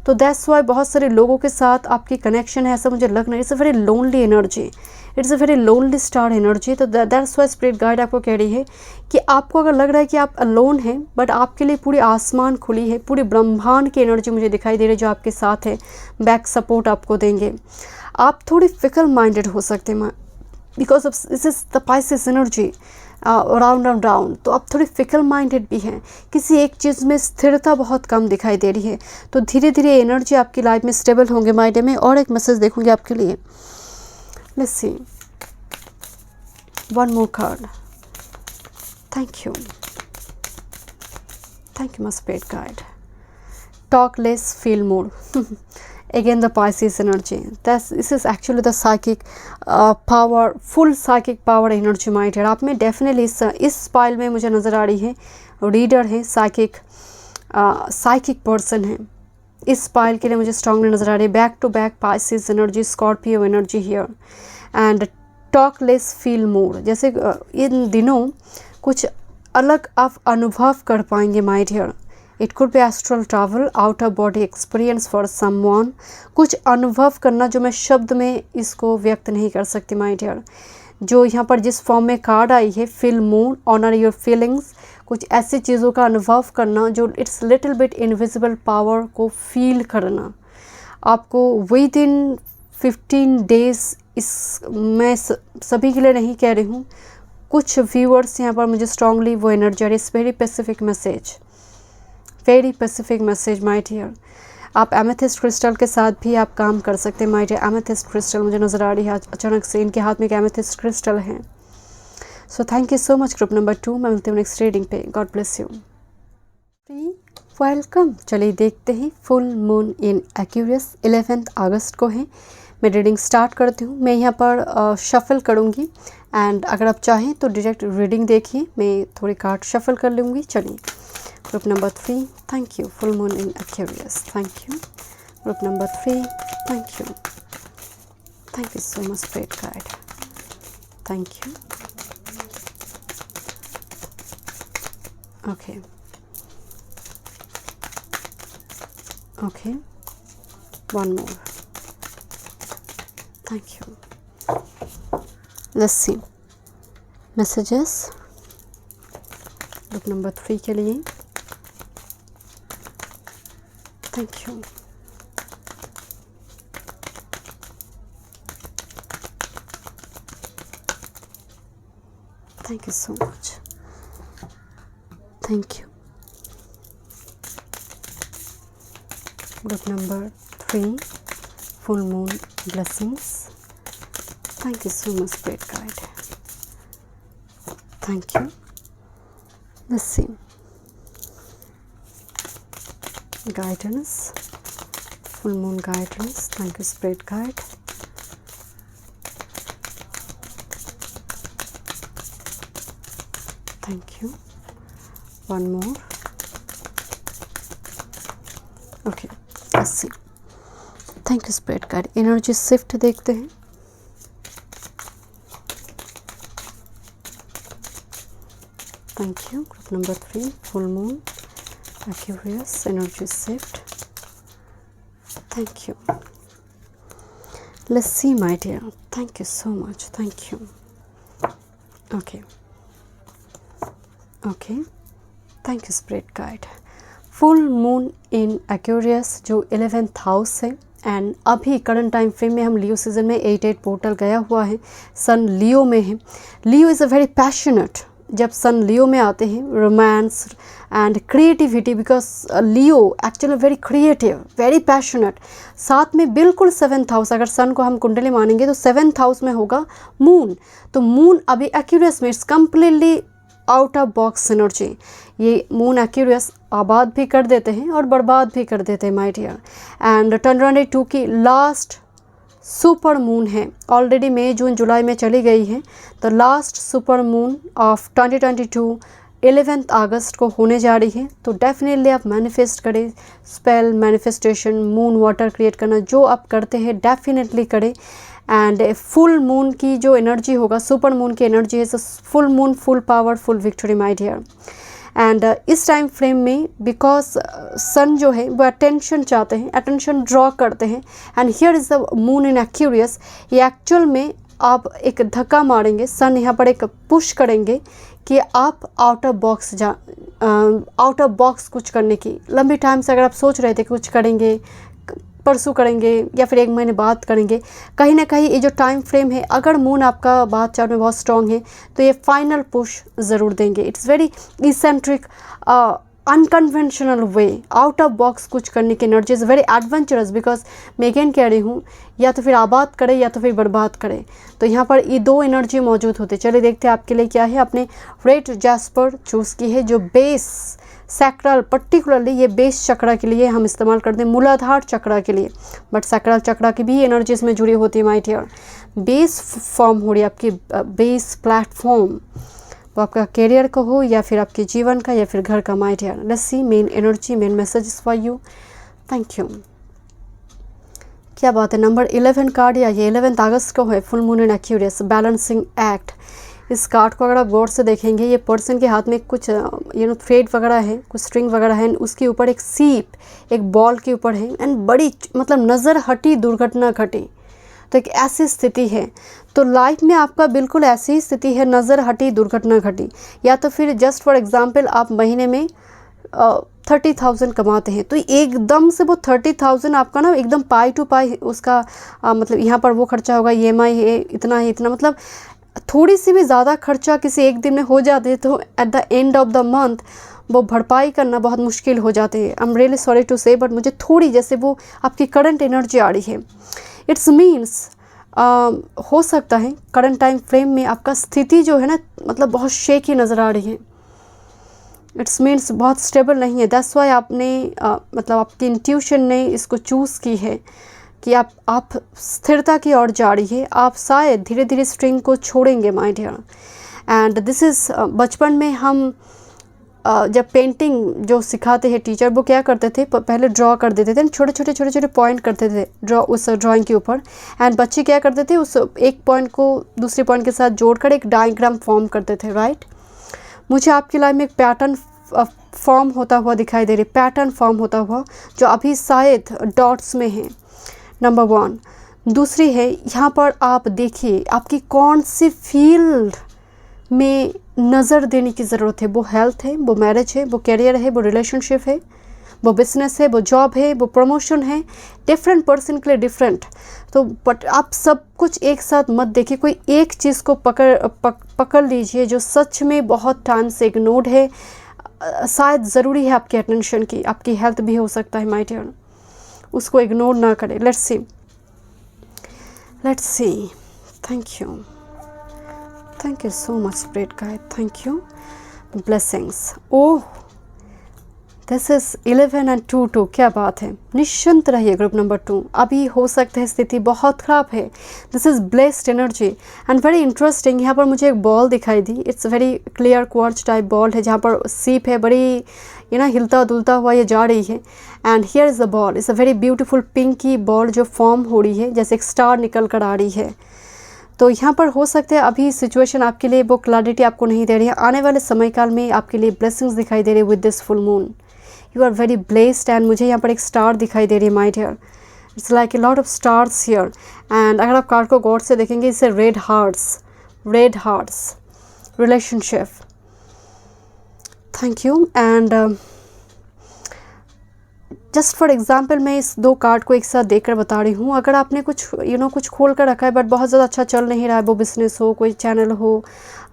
तो दैट्स वाई बहुत सारे लोगों के साथ आपकी कनेक्शन है, ऐसा मुझे लग रहा है। It's a very lonely energy, it's a very lonely star energy. तो दैट्स वाई स्पिरिट गाइड आपको कह रही है कि आपको अगर लग रहा है कि आप अलोन हैं, बट आपके लिए पूरी आसमान खुली है, पूरी ब्रह्मांड की एनर्जी मुझे दिखाई दे रही है जो आपके साथ है, बैक सपोर्ट आपको देंगे। आप थोड़ी फिकल माइंडेड हो सकते हैं because of this is the Pisces energy, round and round. तो आप थोड़ी फिकल माइंडेड भी हैं, किसी एक चीज़ में स्थिरता बहुत कम दिखाई दे रही है। तो धीरे धीरे एनर्जी आपकी लाइफ में स्टेबल होंगे माइंड में। और एक मैसेज देखूंगी आपके लिए, let's see one more card. Thank you my spirit guide. Talk less feel more. Again the Pisces energy, this is actually the psychic power, full psychic power energy my dear। आप में definitely इस pile में मुझे नज़र आ रही है reader है, साइकिक पर्सन है। इस पाइल के लिए मुझे स्ट्रांगली नज़र आ रही है back to back Pisces energy, Scorpio energy here and talk less feel more. जैसे इन दिनों कुछ अलग आप अनुभव कर पाएंगे माय डियर। It could be astral travel, out of body experience for someone. कुछ अनुभव करना जो मैं शब्द में इसको व्यक्त नहीं कर सकती माय डियर। जो यहाँ पर जिस फॉर्म में कार्ड आई है, feel moon, honour your feelings, कुछ ऐसी चीज़ों का अनुभव करना जो it's little bit invisible power को फील करना। आपको विद इन 15 डेज, इस मैं सभी के लिए नहीं कह रही हूँ, कुछ व्यूअर्स यहाँ पर मुझे स्ट्रांगली वो एनर्जी आ रही है। Very specific message, very specific message my dear. आप एमेथिस्ट क्रिस्टल के साथ भी आप काम कर सकते हैं माय डियर। एमेथिस्ट क्रिस्टल मुझे नज़र आ रही है अचानक से, इनके हाथ में एक एमेथिस्ट क्रिस्टल है। सो thank you so much group number 2। मैं मिलती हूँ नेक्स्ट रीडिंग पे। God bless you. वेलकम। चलिए देखते हैं, फुल मून इन एक्वेरियस 11 अगस्त को है। मैं रीडिंग स्टार्ट करती हूँ। मैं यहाँ पर शफल करूँगी एंड अगर आप चाहें तो डायरेक्ट रीडिंग देखिए, मैं थोड़ी कार्ड शफल कर लूँगी। चलिए group number 3, thank you. Full moon in Aquarius, thank you. Group number 3, thank you so much spirit guide, thank you. Okay, one more, thank you। let's see messages group number 3 के लिए, thank you. Thank you so much, thank you. Group number 3, full moon blessings, thank you so much spirit guide, thank you. Let's see guidance, full moon guidance, thank you spirit guide, thank you। one more, okay, let's see, thank you spirit guide। Energy shift देखते हैं। Thank you। Group number 3, full moon, Aquarius, energy shift, thank you। Let's see my dear, thank you so much, thank you। Okay, thank you spirit guide। full moon in Aquarius जो 11th house है and अभी current time frame में हम लियो season में 8 portal गया हुआ है। सन लियो में है। Leo is a very passionate. जब सन लियो में आते हैं, romance and creativity, because Leo actually very creative, very passionate. साथ में बिल्कुल 7th हाउस, अगर सन को हम कुंडली मानेंगे तो 7th हाउस में होगा मून। तो मून अभी एक्यूरियस में, it's completely out of box energy. ये मून एक्यूरियस आबाद भी कर देते हैं और बर्बाद भी कर देते हैं माय डियर। एंड 2022 की लास्ट सुपर मून है, ऑलरेडी मई जून जुलाई में चली गई है। तो last super moon of 2022 11th अगस्त को होने जा रही है। तो डेफिनेटली आप मैनिफेस्ट करें, spell manifestation, moon water create करना जो आप करते हैं डेफिनेटली करें। एंड फुल मून की जो एनर्जी होगा, सुपर मून की एनर्जी है, full moon, full power, full victory my dear. And इस टाइम फ्रेम में बिकॉज सन जो है वो अटेंशन चाहते हैं, अटेंशन ड्रॉ करते हैं, and here is the moon in Aquarius. ये एक्चुअल में आप एक धक्का मारेंगे, सन यहाँ पर एक पुश करेंगे कि आप आउट ऑफ बॉक्स कुछ करने की। लंबी टाइम से अगर आप सोच रहे थे कि कुछ करेंगे, परसों करेंगे या फिर 1 महीने बाद करेंगे, कहीं ना कहीं ये जो टाइम फ्रेम है, अगर मून आपका बात चार्ट में बहुत स्ट्रॉन्ग है तो ये फाइनल पुश ज़रूर देंगे। It's very eccentric, unconventional way, out of box कुछ करने की energy is very adventurous. Because मैं अगेन कह रही हूँ, या तो फिर आबाद करे या तो फिर बर्बाद करे, तो यहाँ पर ये 2 एनर्जी मौजूद होते। चलिए देखते हैं आपके लिए क्या है। आपने रेड जैस्पर चूज़ की है, जो बेस सैक्रल, पर्टिकुलरली ये बेस चक्रा के लिए हम इस्तेमाल करते हैं, मूलाधार चक्रा के लिए, बट सैक्रल चक्रा की भी एनर्जी इसमें जुड़ी होती है माय डियर। बेस फॉर्म हो रही है आपकी, बेस प्लेटफॉर्म, वो आपका करियर का हो या फिर आपके जीवन का या फिर घर का my dear. Let's see main energy, main messages for you. Thank you. क्या बात है, नंबर 11 कार्ड, या ये 11 अगस्त को है, full moon in Aquarius, balancing act. इस कार्ड को अगर आप गौर से देखेंगे, ये पर्सन के हाथ में कुछ थ्रेड वगैरह है, कुछ स्ट्रिंग वगैरह है, उसके ऊपर एक सीप एक बॉल के ऊपर है, एंड बड़ी मतलब नज़र हटी दुर्घटना घटी। तो एक ऐसी स्थिति है, तो लाइफ में आपका बिल्कुल ऐसी ही स्थिति है, नज़र हटी दुर्घटना घटी। या तो फिर जस्ट फॉर एग्जांपल आप महीने में 30,000 कमाते हैं, तो एकदम से वो 30,000 आपका ना एकदम पाई टू पाई उसका मतलब यहाँ पर वो खर्चा होगा, EMI है, इतना है, इतना, मतलब थोड़ी सी भी ज़्यादा खर्चा किसी एक दिन में हो जाते हैं तो at the end of the month वो भरपाई करना बहुत मुश्किल हो जाते हैं। I am really sorry to say, but मुझे थोड़ी जैसे वो आपकी करंट एनर्जी आ रही है। इट्स मीन्स हो सकता है करंट टाइम फ्रेम में आपका स्थिति जो है ना, मतलब बहुत शेकी नज़र आ रही है। इट्स मीन्स बहुत स्टेबल नहीं है। दैट्स वाई आपने मतलब आपकी इंट्यूशन ने इसको चूज़ की है कि आप स्थिरता की ओर जा रही है, आप शायद धीरे धीरे स्ट्रिंग को छोड़ेंगे my dear. And this is बचपन में हम जब पेंटिंग जो सिखाते हैं टीचर, वो क्या करते थे, पहले ड्रॉ कर देते थे, छोटे छोटे पॉइंट करते थे उस ड्राइंग के ऊपर, एंड बच्चे क्या करते थे, उस एक पॉइंट को दूसरे पॉइंट के साथ जोड़कर एक डायग्राम फॉर्म करते थे, राइट। मुझे आपकी लाइफ में एक पैटर्न फॉर्म होता हुआ दिखाई दे रही, पैटर्न फॉर्म होता हुआ, जो अभी शायद डॉट्स में है, नंबर 1। दूसरी है, यहाँ पर आप देखिए आपकी कौन सी फील्ड में नज़र देने की ज़रूरत है। वो हेल्थ है, वो मैरिज है, वो करियर है, वो रिलेशनशिप है, वो बिजनेस है, वो जॉब है, वो प्रमोशन है। डिफरेंट पर्सन के लिए डिफरेंट। तो बट आप सब कुछ एक साथ मत देखिए, कोई एक चीज़ को पकड़ लीजिए जो सच में बहुत टाइम से इग्नोर्ड है, शायद ज़रूरी है आपकी अटेंशन की। आपकी हेल्थ भी हो सकता है माय डियर, उसको इग्नोर ना करें। Let's see. Thank you so much spirit guide, thank you, blessings. Oh, this is 11 and 2 क्या बात है। निश्चिंत रहिए ग्रुप नंबर 2, अभी हो सकता है स्थिति बहुत ख़राब है। This is blessed energy and very interesting. यहाँ पर मुझे एक बॉल दिखाई दी, it's very clear quartz type ball है, जहाँ पर सीप है, बड़ी हिलता डुलता हुआ ये जा रही है। And here is the ball, it's a very beautiful pinky ball जो फॉर्म हो रही है, जैसे एक स्टार निकल कर आ रही है। तो यहाँ पर हो सकता है अभी सिचुएशन आपके लिए वो क्लैरिटी आपको नहीं दे रही है, आने वाले समय काल में आपके लिए ब्लेसिंग्स दिखाई दे रही है with this full moon. You are very blessed. And मुझे यहाँ पर एक स्टार दिखाई दे रही है my dear, it's like a lot of stars here. And अगर आप कार्ड को गौर से देखेंगे, इससे red hearts relationship. Thank you. And just for example मैं इस 2 कार्ड को एक साथ देखकर बता रही हूँ। अगर आपने कुछ कुछ खोल कर रखा है बट बहुत ज़्यादा अच्छा चल नहीं रहा है, वो बिज़नेस हो, कोई चैनल हो,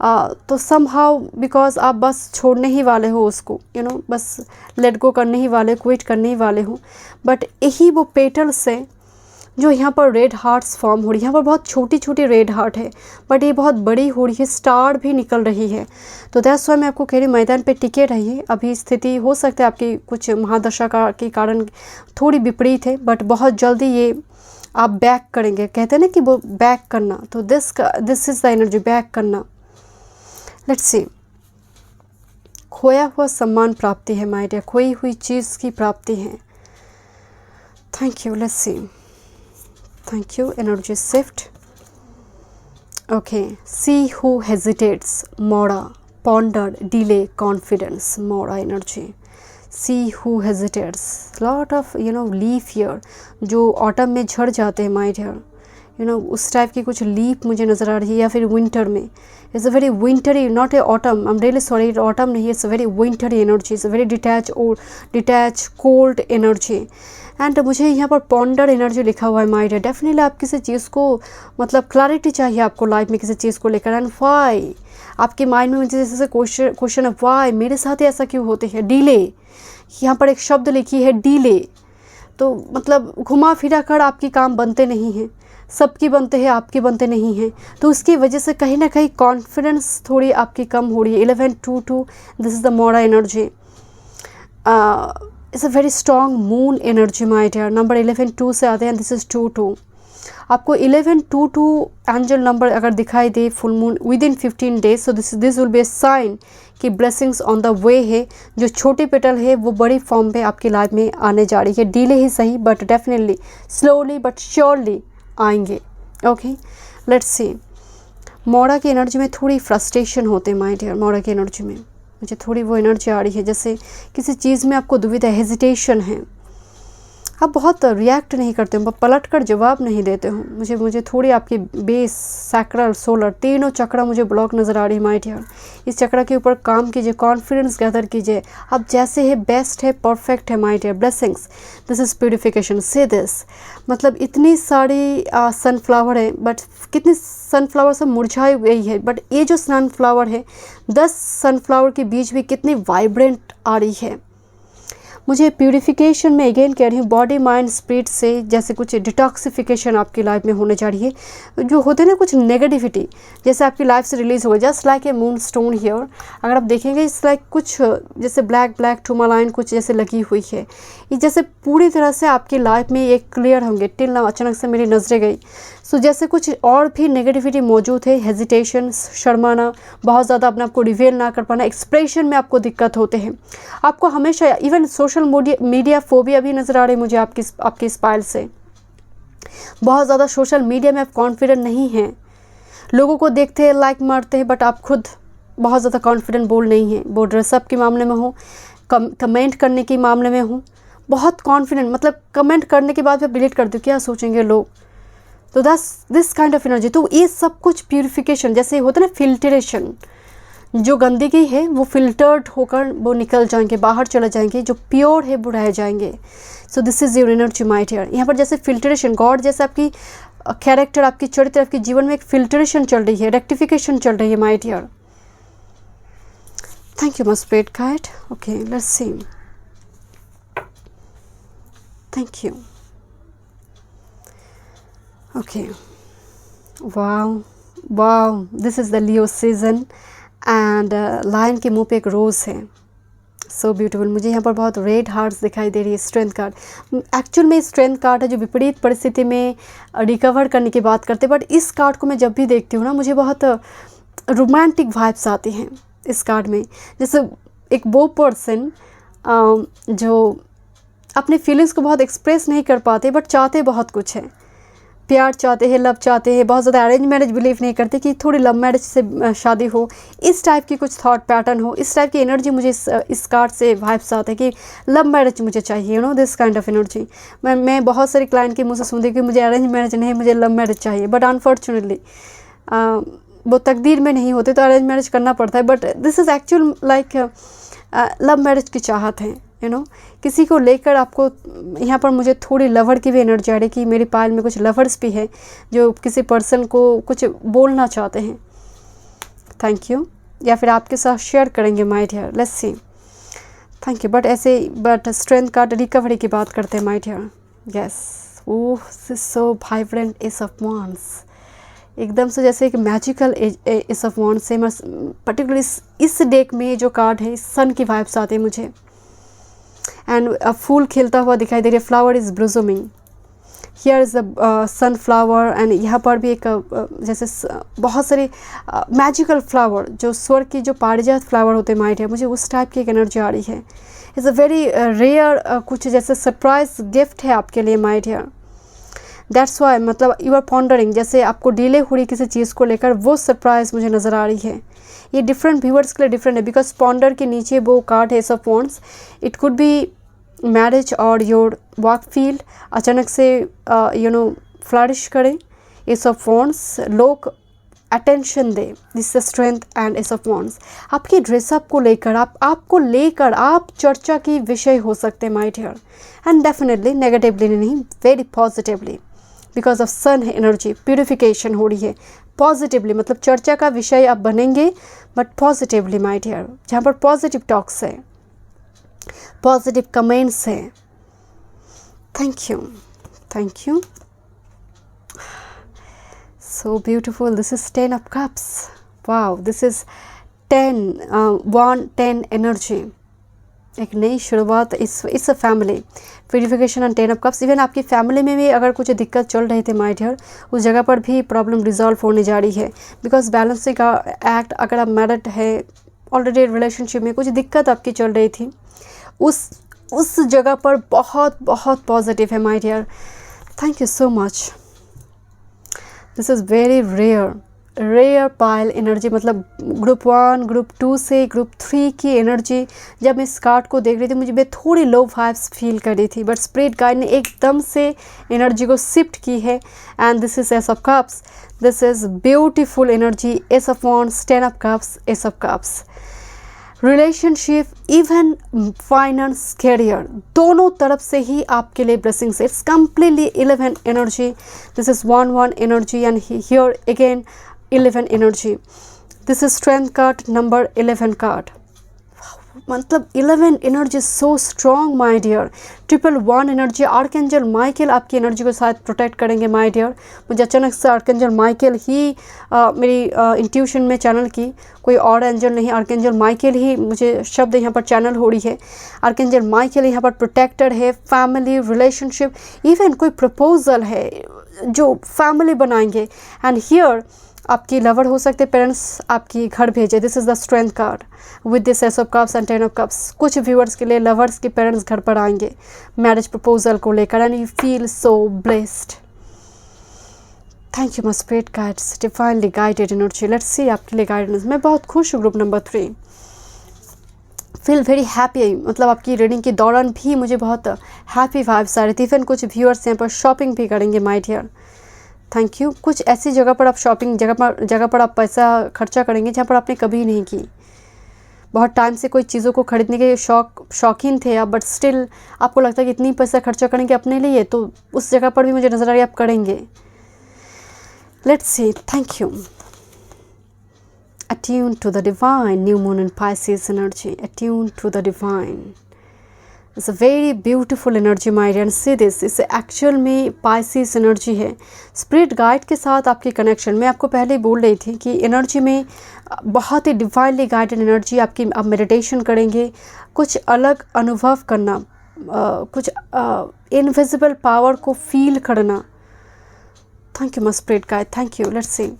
तो समहाउ बिकॉज आप बस छोड़ने ही वाले हो उसको, बस लेट गो करने ही वाले, क्विट करने ही वाले हो। बट यही वो पेटल्स से जो यहाँ पर रेड हार्ट्स फॉर्म हो रही है, यहाँ पर बहुत छोटी छोटी रेड हार्ट है बट ये बहुत बड़ी हो रही है, स्टार भी निकल रही है। तो दैट्स वाई मैं आपको कह रही मैदान पे टिके रहिए। अभी स्थिति हो सकता है आपकी कुछ महादशा के कारण थोड़ी विपरीत है, बट बहुत जल्दी ये आप बैक करेंगे। कहते हैं ना कि वो बैक करना, तो this is the energy, back करना। लेट्स सी, खोया हुआ सम्मान प्राप्ति है माय डियर, खोई हुई चीज़ की प्राप्ति है। Thank you. Let's see, thank you, energy shift. Okay, see who hesitates, Mora, ponder, delay, confidence, more energy. See who hesitates. Lot of leaf here, जो autumn में झड़ जाते हैं my dear. उस टाइप की कुछ लीप मुझे नज़र आ रही है, या फिर विंटर में. It's a very wintry, not a autumn, I am really sorry, autumn नहीं, it's a very wintry energy, it's a very detach cold energy. And मुझे यहाँ पर पॉन्डर एनर्जी लिखा हुआ है माय डियर. डेफिनेटली आप किसी चीज़ को मतलब क्लैरिटी चाहिए आपको लाइफ में किसी चीज़ को लेकर. एंड वाई, आपके माइंड में मुझे जैसे क्वेश्चन है, वाई मेरे साथ ही ऐसा क्यों होते हैं. डिले, यहाँ पर एक शब्द लिखी है डिले. तो मतलब घुमा फिरा कर आपकी काम बनते नहीं हैं, सबकी बनते हैं, आपके बनते नहीं हैं. तो उसकी वजह से कहीं ना कहीं कॉन्फिडेंस थोड़ी आपकी कम हो रही है. 11-2-2, दिस इज़ द मोरा energy. It's a very strong moon energy my dear. Number 11-2 से आते हैं, दिस इज़ 2-2. आपको 11-2-2 एंजल नंबर अगर दिखाई दे full moon within 15 days, so this will be a sign कि ब्लेसिंग्स ऑन द वे है. जो छोटी पेटल है वो बड़ी फॉर्म पे आपकी लाइफ में आने जा रही है. डिले ही सही, but definitely slowly but surely आएंगे. Okay, let's see. मोरा की एनर्जी में थोड़ी फ्रस्ट्रेशन होते हैं माय डियर. मोरा की एनर्जी में मुझे थोड़ी वो एनर्जी आ रही है जैसे किसी चीज़ में आपको दुविधा, हेजिटेशन है. आप बहुत रिएक्ट नहीं करते हो, पलट कर जवाब नहीं देते हो. मुझे थोड़ी आपकी बेस, सैक्रल, सोलर, तीनों चक्र मुझे ब्लॉक नज़र आ रही है माय डियर. इस चक्र के ऊपर काम कीजिए, कॉन्फिडेंस गैदर कीजिए. आप जैसे है बेस्ट है, परफेक्ट है my dear. Blessings, this is purification. से दिस मतलब इतनी सारी सनफ्लावर है, बट कितनी सनफ्लावर सब मुरझाई गई है, बट ये जो सनफ्लावर है 10 सनफ्लावर के बीच भी कितनी वाइब्रेंट आ रही है. मुझे प्यूरिफिकेशन में अगेन कह रही हूँ, बॉडी माइंड स्पिरिट से जैसे कुछ डिटॉक्सिफिकेशन आपकी लाइफ में होने जा रही है. जो होते हैं ना कुछ नेगेटिविटी, जैसे आपकी लाइफ से रिलीज़ हो, just like a moon stone here. अगर आप देखेंगे इस लाइक कुछ जैसे ब्लैक टूमालाइन कुछ जैसे लगी हुई है, ये जैसे पूरी तरह से आपकी लाइफ में ये क्लियर होंगे. टिल ना अचानक से मेरी नज़रें गई. सो जैसे कुछ और भी नेगेटिविटी मौजूद है, हेजिटेशन, शर्माना, बहुत ज़्यादा अपने आप को रिवील ना कर पाना, एक्सप्रेशन में आपको दिक्कत होते हैं. आपको हमेशा इवन सोशल मीडिया फोबिया भी नज़र आ रही है मुझे आपकी स्पाइल से. बहुत ज़्यादा सोशल मीडिया में आप कॉन्फिडेंट नहीं हैं. लोगों को देखते हैं, लाइक मारते हैं, बट आप खुद बहुत ज़्यादा कॉन्फिडेंट बोल नहीं हैं. वो ड्रेसअप के मामले में हो, कमेंट करने के मामले में हो, बहुत कॉन्फिडेंट, मतलब कमेंट करने के बाद आप डिलीट कर दो, क्या सोचेंगे लोग. तो दिस काइंड ऑफ एनर्जी. तो ये सब कुछ प्यूरिफिकेशन जैसे होता है ना, फिल्ट्रेशन. जो गंदगी है वो फिल्टर्ड होकर वो निकल जाएंगे, बाहर चले जाएंगे. जो प्योर है वो रह जाएंगे. So this is your energy my dear. यहाँ पर जैसे फिल्ट्रेशन, गॉड जैसे आपकी कैरेक्टर, आपकी चरित्र, आपके जीवन में एक फिल्ट्रेशन चल रही है, रेक्टिफिकेशन चल रही है my dear. Thank you my spirit guide. Okay, let's see. Thank you. Okay, wow, this is the Leo season. And lion के मुंह पे एक रोज़ है, सो ब्यूटीफुल. मुझे यहाँ पर बहुत रेड हार्ट्स दिखाई दे रही है. स्ट्रेंथ कार्ड एक्चुअल में स्ट्रेंथ कार्ड है जो विपरीत परिस्थिति में रिकवर करने की बात करते हैं. बट इस कार्ड को मैं जब भी देखती हूँ ना, मुझे बहुत रोमांटिक वाइब्स आती हैं इस कार्ड में. जैसे एक वो पर्सन जो अपने फीलिंग्स को बहुत एक्सप्रेस नहीं कर पाते, बट चाहते बहुत कुछ है. प्यार चाहते हैं, लव चाहते हैं, बहुत ज़्यादा अरेंज मैरिज बिलीव नहीं करते कि थोड़ी लव मैरिज से शादी हो. इस टाइप की कुछ थॉट पैटर्न हो, इस टाइप की एनर्जी मुझे इस कार्ड से वाइब्स आते हैं कि लव मैरिज मुझे चाहिए. This kind of energy. मैं बहुत सारे क्लाइंट के मुझसे सुनती कि मुझे अरेंज मैरिज नहीं, मुझे लव मैरिज चाहिए. बट अनफॉर्चुनेटली वो तकदीर में नहीं होते, तो अरेंज मैरिज करना पड़ता है. But this is actual like love marriage की चाहत है. किसी को लेकर आपको यहाँ पर मुझे थोड़ी लवर की भी एनर्जी आ रही है कि मेरी पायल में कुछ लवर्स भी है जो किसी पर्सन को कुछ बोलना चाहते हैं. Thank you. या फिर आपके साथ शेयर करेंगे my dear. Let's see. Thank you. But strength card recovery की बात करते हैं my dear. Yes, oh so vibrant ace of wands. एकदम से जैसे एक मैजिकल एस ऑफ वांड्स से पर्टिकुलर इस डेक में जो कार्ड है, सन की वाइब्स आते हैं मुझे. एंड फूल खिलता हुआ दिखाई दे रही है. Flower is blossoming. Here is the sunflower. And यहाँ पर भी एक जैसे बहुत सारे मैजिकल फ्लावर, जो स्वर्ग की जो पारिजात फ्लावर होते हैं माय डियर, मुझे उस टाइप की एक एनर्जी आ रही है. इज़ अ वेरी रेयर कुछ जैसे सरप्राइज गिफ्ट है आपके लिए माय डियर. दैट्स वाई, मतलब यू आर पॉन्डरिंग, जैसे आपको डिले हो रही किसी चीज़ को लेकर, वो सरप्राइज़ मुझे नज़र आ रही है। ये डिफरेंट व्यूअर्स के लिए डिफरेंट है, बिकॉज पॉन्डर के नीचे वो कार्ड है S of wands. It could B marriage और योर वर्क फील्ड अचानक से फ्लरिश करे, एस ऑफ वॉन्ड्स, लोग attention they, this strength and S of wands. आपकी ड्रेसअप को लेकर, आपको लेकर आप चर्चा की विषय हो सकते हैं my dear, and definitely negatively नहीं, very positively, because of sun energy, purification हो रही है पॉजिटिवली, मतलब चर्चा का विषय आप बनेंगे बट पॉजिटिवली माय डियर, जहाँ पर पॉजिटिव टॉक्स है, पॉजिटिव कमेंट्स हैं। Thank you, thank you, so beautiful. This is 10 of cups. Wow, this is 10 energy, एक नई शुरुआत। इस family purification and 10 of cups. Even आपकी फैमिली में भी अगर कुछ दिक्कत चल रही थी माय डियर, उस जगह पर भी प्रॉब्लम रिजॉल्व होने जा रही है, बिकॉज बैलेंसिंग का एक्ट, अगर आप मैरिड है ऑलरेडी रिलेशनशिप में कुछ दिक्कत आपकी चल रही थी, उस जगह पर बहुत बहुत पॉजिटिव है my dear. Thank you so much. This is very rare pile energy, मतलब ग्रुप 1 ग्रुप 2 से ग्रुप 3 की एनर्जी। जब मैं इस कार्ड को देख रही थी मुझे थोड़ी लो वाइब्स फील कर रही थी, बट स्पिरिट गाइड ने एकदम से एनर्जी को शिफ्ट की है। And this is ace of cups, this is beautiful energy, ace of wands, 10 of cups, ace of cups. Relationship, even finance, career, दोनों तरफ से ही आपके लिए blessings. It's completely 11 energy, this is 1 energy and here again 11 energy. This is strength card, number 11 card, मतलब 11 energy so strong my dear. 111 energy, archangel Michael आपकी energy को शायद प्रोटेक्ट करेंगे माय डियर। मुझे अचानक से आर्कएंजल माइकल ही मेरी intuition में चैनल की, कोई और एंजल नहीं, आर्कएंजल माइकल ही मुझे शब्द यहाँ पर चैनल हो रही है। आर्कएंजल माइकल यहाँ पर प्रोटेक्टर है, फैमिली, रिलेशनशिप, इवन कोई प्रपोजल है जो फैमिली बनाएंगे। एंड हियर आपकी लवर हो सकते, पेरेंट्स आपकी घर भेजे। This is the strength card with this S of cups and 10 of cups. कुछ व्यूअर्स के लिए लवर्स के पेरेंट्स घर पर आएंगे मैरिज प्रपोजल को लेकर, and you feel so blessed. Thank you my spirit guides, divinely guided energy. Let's see आपके लिए गाइडेंस। मैं बहुत खुश हूँ group number 3, feel very happy, मतलब आपकी रीडिंग के दौरान भी मुझे बहुत हैप्पी वाइब्स आ रही थी। इवन कुछ व्यूअर्स यहाँ पर शॉपिंग भी करेंगे माय डियर, थैंक यू। कुछ ऐसी जगह पर आप शॉपिंग, जगह पर आप पैसा खर्चा करेंगे जहाँ पर आपने कभी नहीं की। बहुत टाइम से कोई चीज़ों को खरीदने के शौकीन थे आप, बट स्टिल आपको लगता है कि इतनी पैसा खर्चा करेंगे अपने लिए, तो उस जगह पर भी मुझे नज़र आ रही है आप करेंगे। Let's see, thank you. Attune to the divine, new moon in Pisces energy, attune to the divine. It's a very beautiful energy my dear, and see this, इसे एक्चुअल में Pisces एनर्जी है। स्पिरिट गाइड के साथ आपकी connection, मैं आपको पहले ही बोल रही थी कि एनर्जी में बहुत ही डिवाइनली गाइडेड एनर्जी आपकी। आप मेडिटेशन करेंगे, कुछ अलग अनुभव करना, कुछ इनविजिबल पावर को फील करना। Thank you my spirit guide, thank you. Let's see,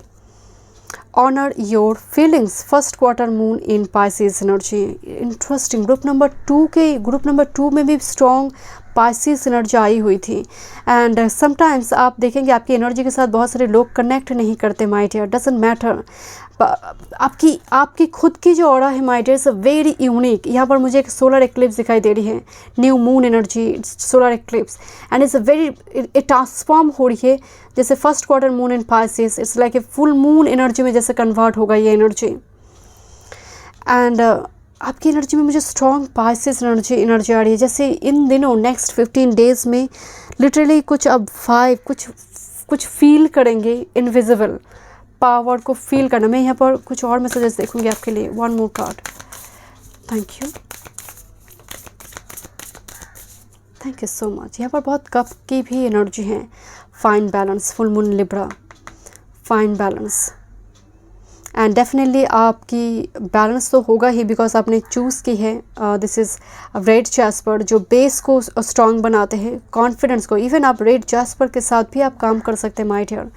honor your feelings, first quarter moon in Pisces energy, interesting। Group number 2 में भी स्ट्रॉन्ग Pisces एनर्जी आई हुई थी। एंड समटाइम्स आप देखेंगे आपकी एनर्जी के साथ बहुत सारे लोग कनेक्ट नहीं करते माय डियर, डजंट मैटर। आपकी खुद की जो ऑरा है my dear is very unique. यहाँ पर मुझे एक सोलर एक्लिप्स दिखाई दे रही है, new moon energy, solar eclipse, and it's very transform हो रही है, जैसे first quarter moon in Pisces, it's like a full moon energy में जैसे कन्वर्ट होगा ये एनर्जी। एंड आपकी एनर्जी में मुझे स्ट्रॉन्ग Pisces एनर्जी आ रही है, जैसे इन दिनों नेक्स्ट 15 डेज़ में लिटरली कुछ अब 5 कुछ फील करेंगे, इनविजिबल पावर को फील करना। मैं यहाँ पर कुछ और मैसेजेस देखूंगी आपके लिए। 1 more card, thank you, thank you so much. यहाँ पर बहुत कप की भी एनर्जी है, fine balance, full moon Libra, fine balance, and definitely आपकी बैलेंस तो होगा ही बिकॉज आपने चूज़ की है। दिस इज़ रेड जैस्पर, जो बेस को स्ट्रॉन्ग बनाते हैं, कॉन्फिडेंस को। इवन आप रेड जैस्पर के साथ भी आप काम कर सकते हैं माय डियर।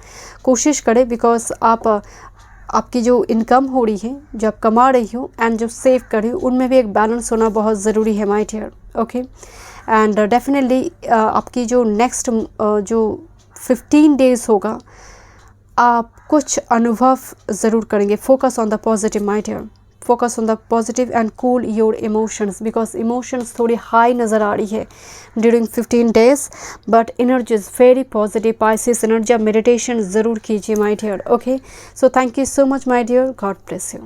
कोशिश करें बिकॉज आपकी जो इनकम हो रही है, जो आप कमा रही हो एंड जो सेव कर रही हो, उनमें भी एक बैलेंस होना बहुत ज़रूरी है my dear, okay. And definitely आपकी जो नेक्स्ट जो 15 डेज़ होगा, आप कुछ अनुभव ज़रूर करेंगे। Focus on the positive my dear, focus on the positive and cool your emotions, because emotions थोड़ी हाई नज़र आ रही है during 15 days, but energy is very positive. Pisces energy, आप मेडिटेशन ज़रूर कीजिए my dear. Okay, so thank you so much my dear, God bless you.